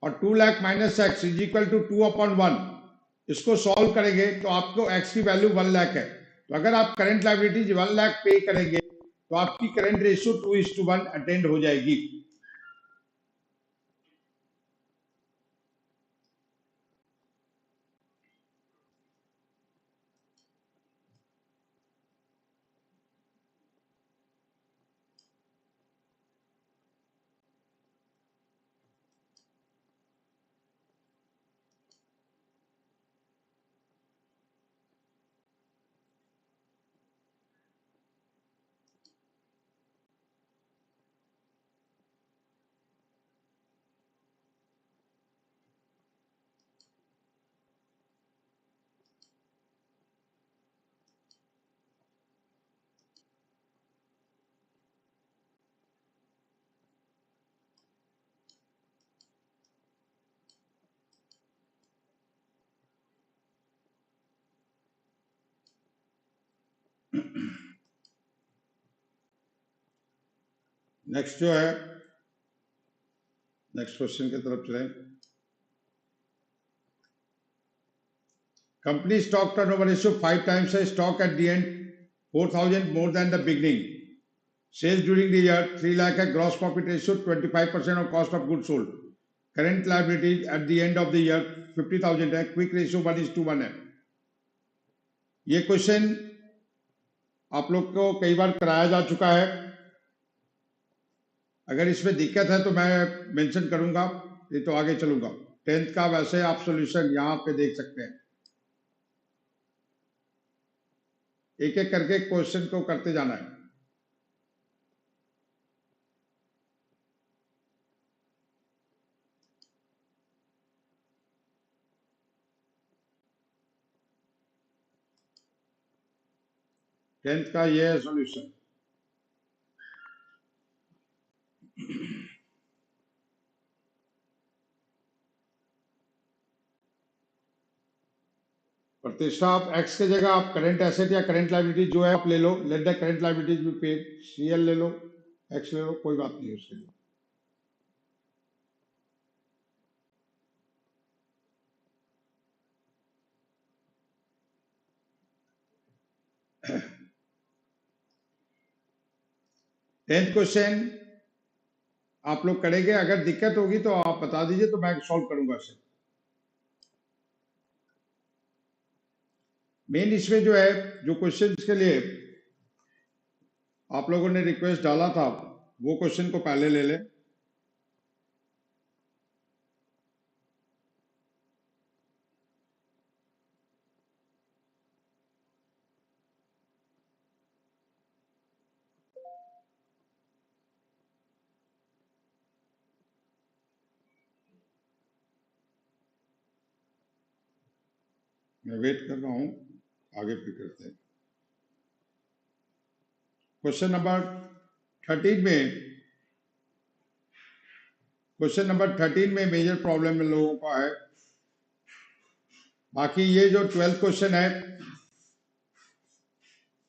S1: और 2 lakh minus X is equal to 2/1। इसको सॉल्व करेंगे तो आपको एक्स की वैल्यू 1 लाख है। तो अगर आप करंट लायबिलिटीज 1 लाख पे करेंगे तो आपकी करंट रेशियो 2:1 अटेंड हो जाएगी। नेक्स्ट जो है, नेक्स्ट क्वेश्चन की तरफ चलें। Company stock turnover ratio 5 times है, stock at the end 4,000 more than the beginning, sales during the year 3 lakh है, gross profit ratio 25% of cost of good sold, current liabilities at the end of the year 50,000 है, quick ratio 1:1 है। ये question आप लोग को कई बार कराया जा चुका है। अगर इसमें दिक्कत है तो मैं मेंशन करूंगा, नहीं तो आगे चलूंगा। 10th का वैसे आप सॉल्यूशन यहाँ पे देख सकते हैं, एक एक करके क्वेश्चन को करते जाना है। टेंथ का ये है सॉल्यूशन। प्रतिष्ठा आप एक्स की जगह आप करंट एसेट या करंट लायबिलिटी जो है आप ले लो, लेट द करंट लायबिलिटीज भी पेड, सीएल ले लो, एक्स ले लो, कोई बात नहीं उसके लिए। टेंथ क्वेश्चन आप लोग करेंगे, अगर दिक्कत होगी तो आप बता दीजिए तो मैं सॉल्व करूंगा इसे। मेन इसमें जो है, जो क्वेश्चन के लिए आप लोगों ने रिक्वेस्ट डाला था वो क्वेश्चन को पहले ले लें। मैं वेट कर रहा हूं, आगे फिर करते हैं। क्वेश्चन नंबर 13 में, क्वेश्चन नंबर 13 में मेजर प्रॉब्लम लोगों का है। बाकी ये जो 12th क्वेश्चन है,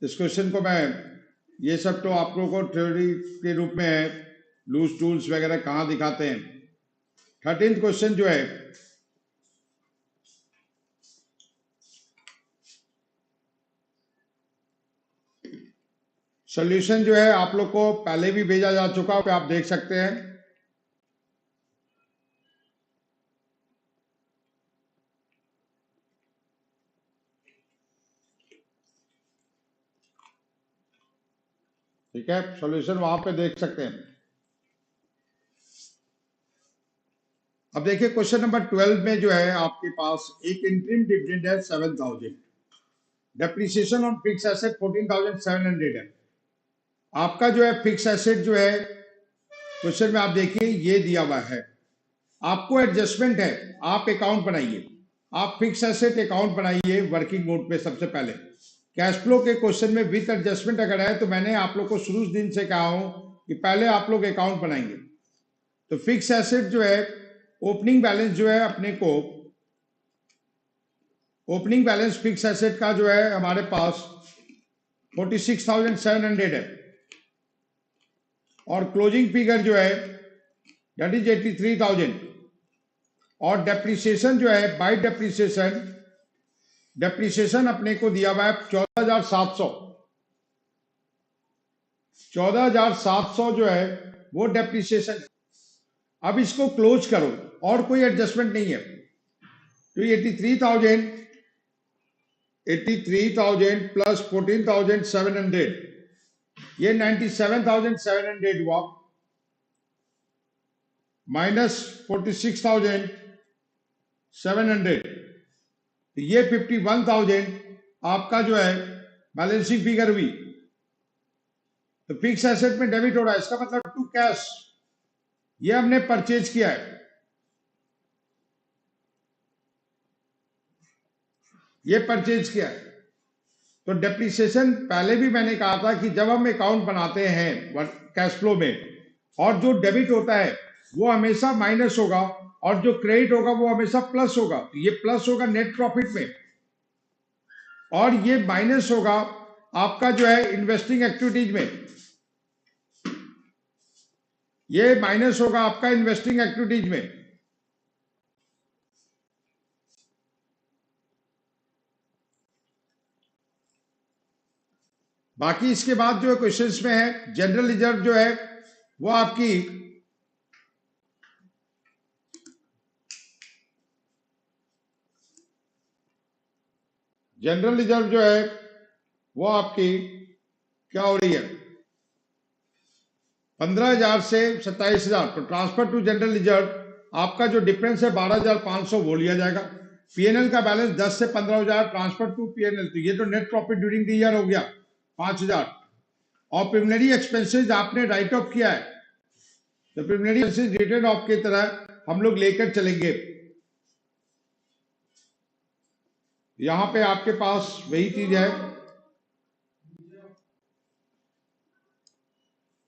S1: इस क्वेश्चन को मैं, ये सब तो आप लोगों को थ्योरी के रूप में है, लूज टूल्स वगैरह कहाँ दिखाते हैं। 13th क्वेश्चन जो है, सॉल्यूशन जो है आप लोग को पहले भी भेजा जा चुका है, आप देख सकते हैं। ठीक है, सॉल्यूशन वहां पे देख सकते हैं। अब देखिए क्वेश्चन नंबर 12 में जो है आपके पास एक इंटरिम डिविडेंड है 7000, डेप्रिसिएशन ऑन फिक्स एसेट 14700 है। आपका जो है फिक्स एसेट जो है क्वेश्चन में आप देखिए ये दिया हुआ है, आपको एडजस्टमेंट है, आप अकाउंट बनाइए, आप फिक्स एसेट अकाउंट बनाइए वर्किंग मोड पे। सबसे पहले कैश फ्लो के क्वेश्चन में विथ एडजस्टमेंट अगर है तो मैंने आप लोग को शुरू दिन से कहा हूं कि पहले आप लोग अकाउंट बनाएंगे। तो फिक्स एसेट जो है ओपनिंग बैलेंस जो है अपने को, ओपनिंग बैलेंस फिक्स एसेट का जो है हमारे पास 46,700 है और क्लोजिंग फिगर जो है दैट इज 83,000 और डेप्रिसिएशन जो है बाय डेप्रिसिएशन, डेप्रिसिएशन अपने को दिया हुआ है 14,700। 14,700 जो है वो डेप्रिसिएशन। अब इसको क्लोज करो और कोई एडजस्टमेंट नहीं है तो 83,000 प्लस 14,700 ये 97,700 हुआ, माइनस 46,700 ये 51,000 आपका जो है बैलेंसिंग फिगर हुई। तो फिक्स एसेट में डेबिट हो रहा है, इसका मतलब टू कैश, ये हमने परचेज किया है, ये परचेज किया है। तो डेप्रिसिएशन पहले भी मैंने कहा था कि जब हम अकाउंट बनाते हैं कैश फ्लो में और जो डेबिट होता है वो हमेशा माइनस होगा और जो क्रेडिट होगा वो हमेशा प्लस होगा। तो ये प्लस होगा नेट प्रॉफिट में और ये माइनस होगा आपका जो है इन्वेस्टिंग एक्टिविटीज में, ये माइनस होगा आपका इन्वेस्टिंग एक्टिविटीज में। बाकी इसके बाद जो है क्वेश्चंस में है जनरल रिजर्व जो है वो आपकी जनरल रिजर्व जो है वो आपकी क्या हो रही है 15,000 से 27,000। तो ट्रांसफर टू जनरल रिजर्व आपका जो डिफरेंस है 12,500 वो लिया जाएगा। पीएनएल का बैलेंस 10 से 15,000 ट्रांसफर टू पीएनएल, तो ये तो net profit during the year हो गया 5,000। और प्रिलिमिनरी एक्सपेंसेस आपने राइट ऑफ किया है तो प्रिलिमिनरी एक्सपेंसेस रिटर्न ऑफ की तरह हम लोग लेकर चलेंगे। यहां पे आपके पास वही चीज है,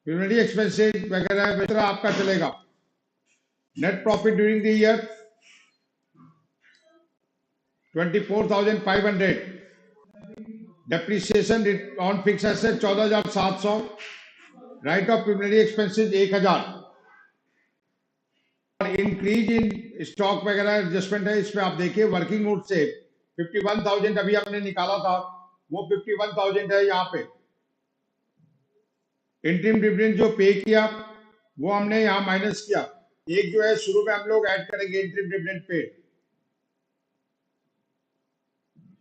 S1: प्रिलिमिनरी एक्सपेंसेस वगैरह वगैरह आपका चलेगा। Net profit during the year 24,500, depreciation on fix asset 14,700, right of preliminary expenses 1,000 और इंक्रीज इन स्टॉक वगैरह एडजस्टमेंट है। इसमें आप देखिए वर्किंग नोट से 51,000 अभी हमने निकाला था वो 51,000 है। यहाँ पे इंटरिम डिविडेंड जो पे किया वो हमने यहाँ माइनस किया। एक जो है शुरू में हम लोग ऐड करेंगे इंटरिम डिविडेंड पे,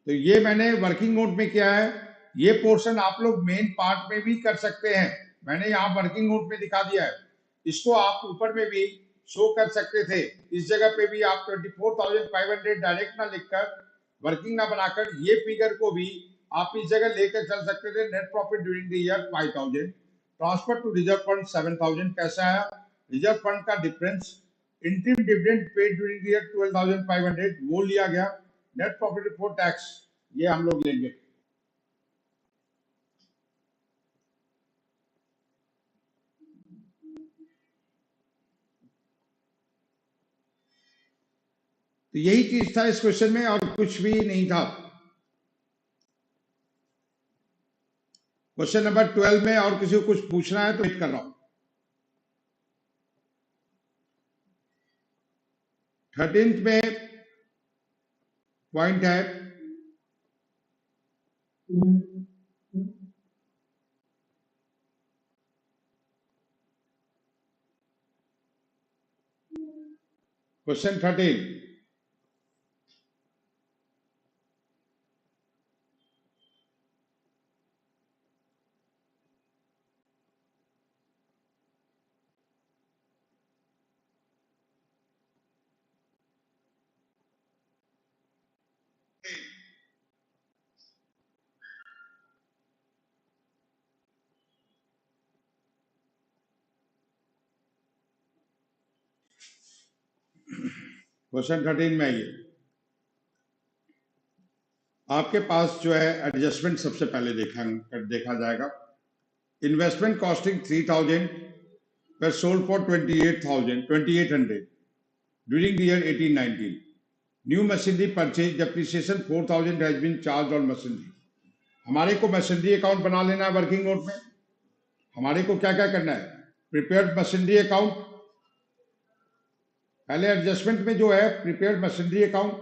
S1: तो ये मैंने वर्किंग नोट में किया है। ये पोर्शन आप लोग मेन पार्ट में भी कर सकते हैं, मैंने यहाँ वर्किंग नोट में दिखा दिया है। इसको आप ऊपर में भी शो कर सकते थे, इस जगह पे भी आप 24,500 डायरेक्ट ना लिखकर वर्किंग ना बनाकर ये फिगर को भी आप इस जगह लेकर चल सकते थे। Net profit during the year 5,000, transfer to reserve fund 7,000। कैसा आया रिजर्व फंड का difference, interim dividend paid during the year 12,500 वो लिया गया। नेट प्रॉफिट बिफोर टैक्स ये हम लोग लेंगे। तो यही चीज था इस क्वेश्चन में और कुछ भी नहीं था। क्वेश्चन नंबर 12 में और किसी को कुछ पूछना है तो वेट कर रहा हूं। 13th में पॉइंट है क्वेश्चन 13। क्वेश्चन 13 में आइए। आपके पास जो है एडजस्टमेंट सबसे पहले देखा जाएगा। Investment costing 3000 were sold for 2800 during the year 1819. New machinery purchase depreciation 4000 has been charged on machinery. हमारे को मशीनरी अकाउंट बना लेना है वर्किंग नोट में। हमारे को क्या क्या करना है? प्रिपेयर्ड मशीनरी अकाउंट, पहले एडजस्टमेंट में जो है प्रिपेयर्ड मशीनरी अकाउंट,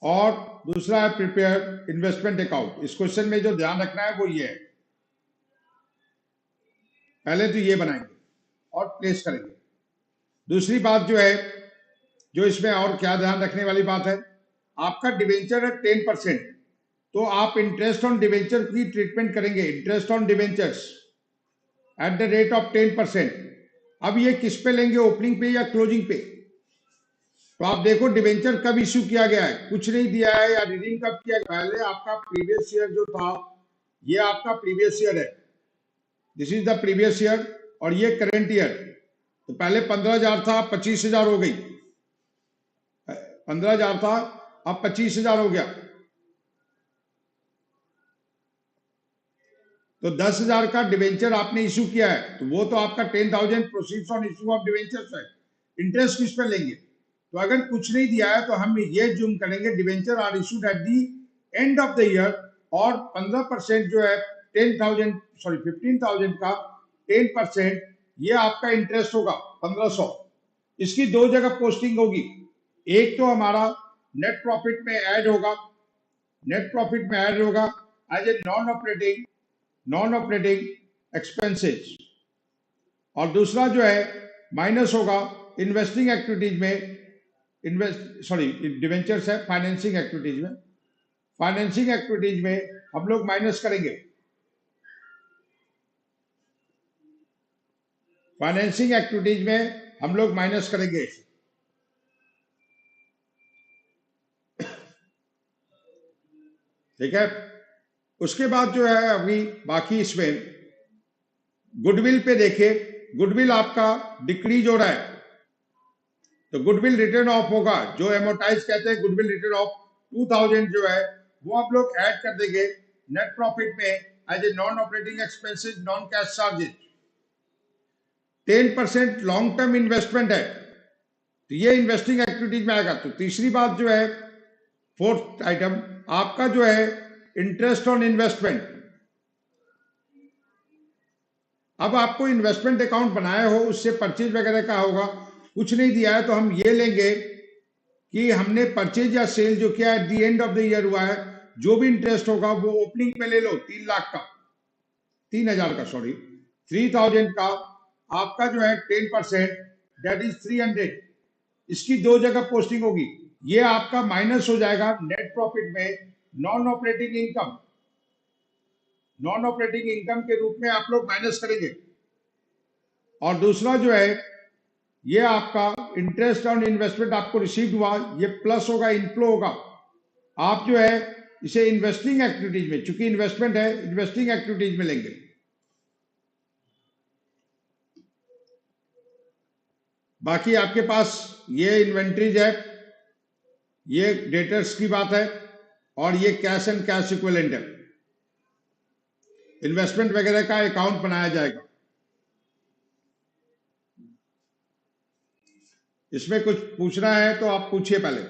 S1: और दूसरा है प्रिपेयर्ड इन्वेस्टमेंट अकाउंट। इस क्वेश्चन में जो ध्यान रखना है वो ये है, पहले तो ये बनाएंगे और प्लेस करेंगे। दूसरी बात जो है, जो इसमें और क्या ध्यान रखने वाली बात है, आपका डिवेंचर है 10%, तो आप इंटरेस्ट ऑन डिवेंचर की ट्रीटमेंट करेंगे, interest on debentures at the rate of 10%। अब ये किस पे लेंगे, ओपनिंग पे या क्लोजिंग पे? तो आप देखो डिवेंचर कब इश्यू किया गया है, कुछ नहीं दिया है, या रीडिंग कब किया गया? पहले आपका प्रीवियस ईयर जो था, ये आपका प्रीवियस ईयर है, this is the previous year, और ये करंट ईयर। तो पहले 15,000 था, 25,000 हो गई। 15,000 था, अब 25,000 हो गया। तो 10,000 का डिवेंचर आपने इश्यू किया है, तो वो तो आपका 10,000 proceeds on issue of debentures है। इंटरेस्ट किस पे लेंगे? तो अगर कुछ नहीं दिया है तो हम ये जूम करेंगे debenture are issued at the end of the year, और 15% जो है 15,000 का 10%, ये आपका इंटरेस्ट होगा 1500। इसकी दो जगह पोस्टिंग होगी, एक तो हमारा नेट प्रॉफिट में ऐड होगा, नेट प्रॉफिट में ऐड होगा as a non operating expenses, और दूसरा जो है माइनस होगा इन्वेस्टिंग एक्टिविटीज में, डिवेंचर्स है फाइनेंसिंग एक्टिविटीज में। फाइनेंसिंग एक्टिविटीज में हम लोग माइनस करेंगे, फाइनेंसिंग एक्टिविटीज में हम लोग माइनस करेंगे। ठीक है, उसके बाद जो है अभी बाकी इसमें गुडविल पे देखिए, गुडविल आपका डिक्रीज हो रहा है, तो गुडविल रिटर्न ऑफ होगा, जो एमोटाइज कहते हैं गुडविल रिटर्न ऑफ 2000 जो है वो आप लोग ऐड कर देंगे नेट प्रॉफिट में as a non operating expenses, non cash charges. 10% long term investment है, तो ये इन्वेस्टिंग एक्टिविटीज में आएगा। तो तीसरी बात जो है, फोर्थ आइटम आपका जो है इंटरेस्ट ऑन इन्वेस्टमेंट। अब आपको इन्वेस्टमेंट अकाउंट बनाया हो, उससे परचेज वगैरह का होगा, कुछ नहीं दिया है तो हम ये लेंगे कि हमने परचेज या सेल जो किया eight the end of the year हुआ है, जो भी इंटरेस्ट होगा वो ओपनिंग पे ले लो, 3 लाख का, 3,000 का, सॉरी 3,000 का आपका जो है 10%, दैट इज 300। इसकी दो जगह पोस्टिंग होगी, ये आपका माइनस हो जाएगा नेट प्रॉफिट में non operating income, non operating income के रूप में आप लोग माइनस करेंगे। और दूसरा जो है ये आपका इंटरेस्ट ऑन इन्वेस्टमेंट आपको रिसीव हुआ, ये प्लस होगा, इनफ्लो होगा। आप जो है इसे इन्वेस्टिंग एक्टिविटीज में, चूंकि इन्वेस्टमेंट है, इन्वेस्टिंग एक्टिविटीज में लेंगे। बाकी आपके पास ये इन्वेंट्रीज है, ये डेटर्स की बात है, और ये कैश एंड कैश इक्विवेलेंट है। इन्वेस्टमेंट वगैरह का अकाउंट बनाया जाएगा। इसमें कुछ पूछना है तो आप पूछिए पहले।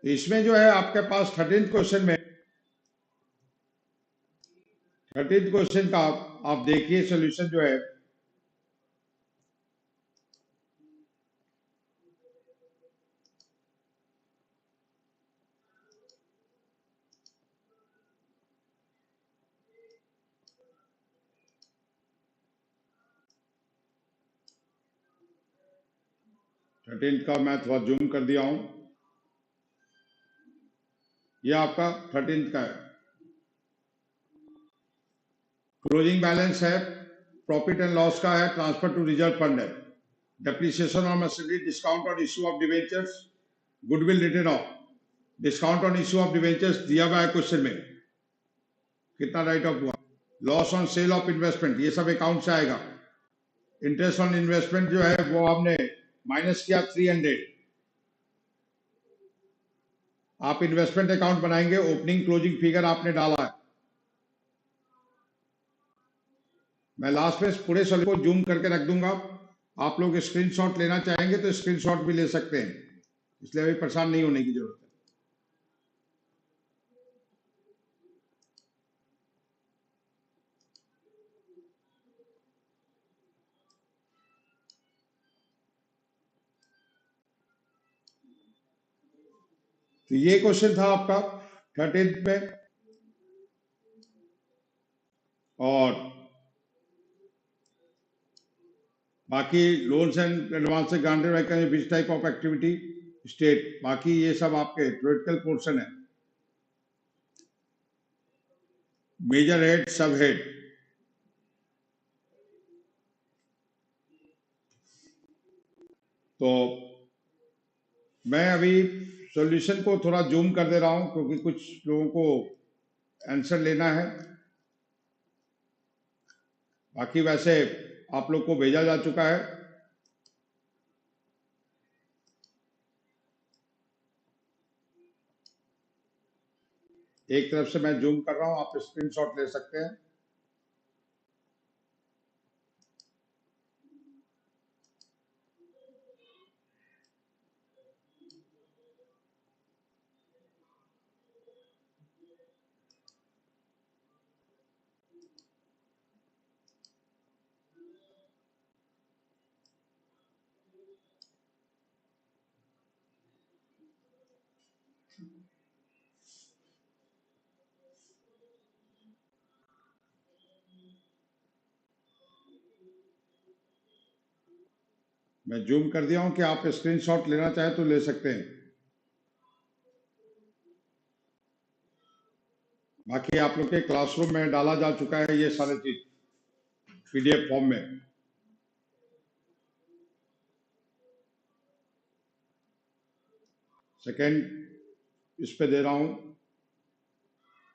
S1: तो इसमें जो है आपके पास 13th क्वेश्चन में 13th क्वेश्चन का आप देखिए सॉल्यूशन जो है थर्टीन का मैं थोड़ा जूम कर दिया हूं। ये आपका 13th का है। क्लोजिंग बैलेंस है, प्रॉफिट एंड लॉस का है, ट्रांसफर टू रिजर्व फंड है, depreciation on machinery, discount on issue of debentures, goodwill return of, discount on issue of debentures दिया हुआ है क्वेश्चन में कितना राइट ऑफ हुआ, loss on sale of investment ये सब अकाउंट से आएगा। इंटरेस्ट ऑन इन्वेस्टमेंट जो है वो आपने माइनस किया 300। आप इन्वेस्टमेंट अकाउंट बनाएंगे, ओपनिंग क्लोजिंग फिगर आपने डाला है। मैं लास्ट में पूरे सॉल्यूशन को जूम करके रख दूंगा, आप लोग स्क्रीनशॉट लेना चाहेंगे तो स्क्रीनशॉट भी ले सकते हैं, इसलिए अभी परेशान नहीं होने की जरूरत है। तो ये क्वेश्चन था आपका 13th में। और बाकी loans and advance guarantee which type of activity state, बाकी ये सब आपके थ्योरेटिकल पोर्शन है। मेजर हेड, सब हेड, तो मैं अभी सॉल्यूशन को थोड़ा जूम कर दे रहा हूं क्योंकि कुछ लोगों को आंसर लेना है। बाकी वैसे आप लोग को भेजा जा चुका है। एक तरफ से मैं जूम कर रहा हूं, आप स्क्रीनशॉट ले सकते हैं। मैं जूम कर दिया हूं कि आप स्क्रीनशॉट लेना चाहे तो ले सकते हैं। बाकी आप लोग के क्लासरूम में डाला जा चुका है ये सारे चीज पीडीएफ फॉर्म में। सेकंड इस पे दे रहा हूं,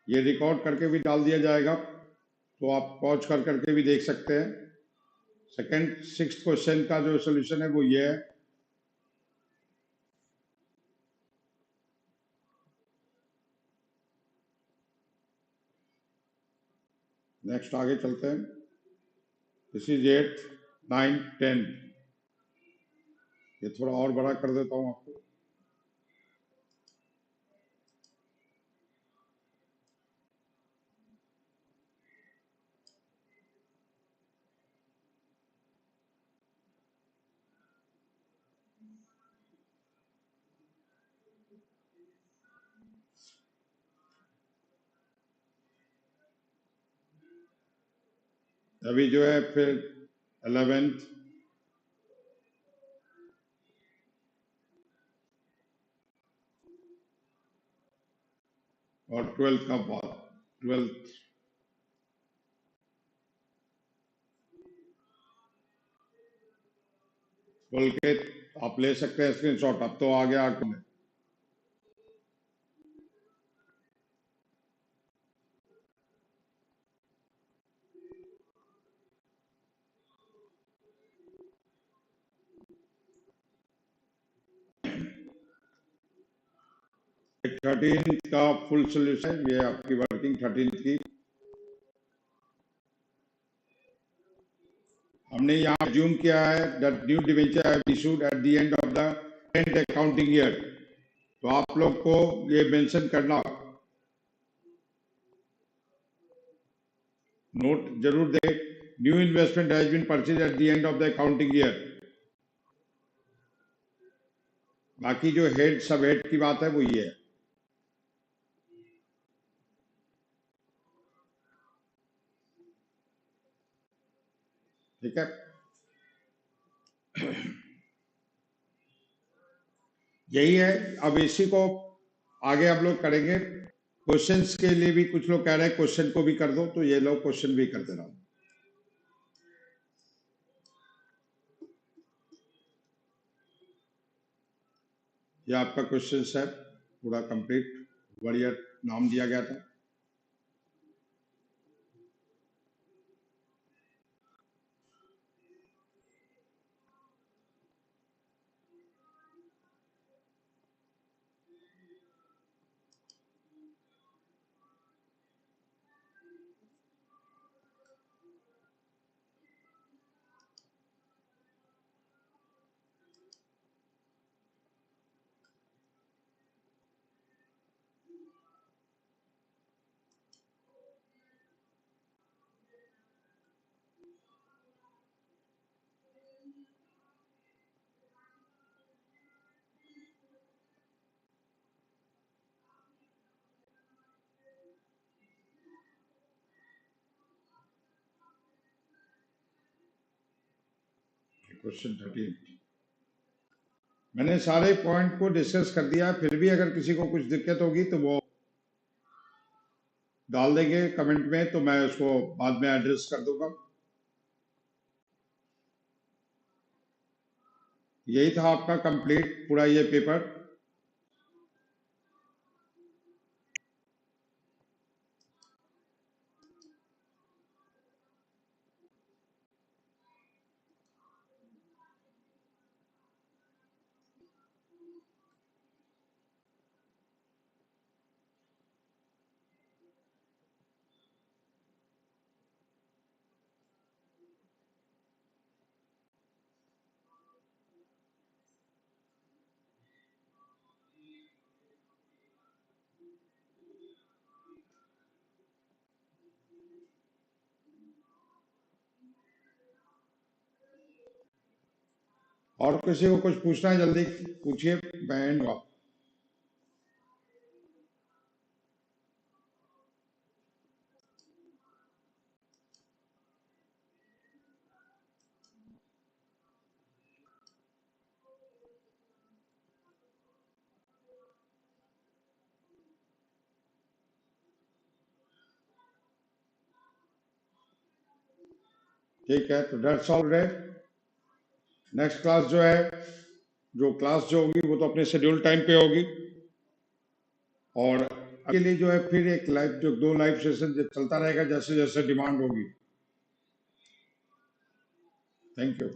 S1: ये रिकॉर्ड करके भी डाल दिया जाएगा तो आप पॉज कर करके भी देख सकते हैं। सेकंड 6th क्वेश्चन का जो सॉल्यूशन है वो ये है। नेक्स्ट आगे चलते हैं। This is 8, 9, 10। ये थोड़ा और बड़ा कर देता हूं आपको। अभी जो है फिर 11th और 12th का बाद 12th बोल के आप ले सकते हैं स्क्रीनशॉट। अब तो आ गया आपको। थर्टीन का फुल सोल्यूशन ये आपकी वर्किंग 13th की हमने यहाँ ज्यूम किया है that new debenture have issued at the end of the current accounting year तो आप लोग को ये मेंशन करना, नोट जरूर दें, new investment has been purchase at the end of the accounting year. बाकी जो हेड सब हेड की बात है वो ये है। ठीक है, यही है। अब इसी को आगे हम लोग करेंगे। क्वेश्चंस के लिए भी कुछ लोग कह रहे हैं क्वेश्चन को भी कर दो, तो ये लोग क्वेश्चन भी कर देना। ये आपका क्वेश्चन है पूरा कंप्लीट, बढ़िया नाम दिया गया था। क्वेश्चन 13 मैंने सारे पॉइंट को डिस्कस कर दिया। फिर भी अगर किसी को कुछ दिक्कत होगी तो वो डाल देंगे कमेंट में, तो मैं उसको बाद में एड्रेस कर दूंगा। यही था आपका कंप्लीट पूरा ये पेपर। और किसी को कुछ पूछना है जल्दी पूछिए, बहन। ठीक है, तो डेट्स ऑल रे। नेक्स्ट क्लास जो है, जो क्लास जो होगी वो तो अपने शेड्यूल टाइम पे होगी। और अभी के लिए जो है फिर एक लाइव, जो 2 लाइव सेशन चलता रहेगा जैसे जैसे डिमांड होगी। Thank you.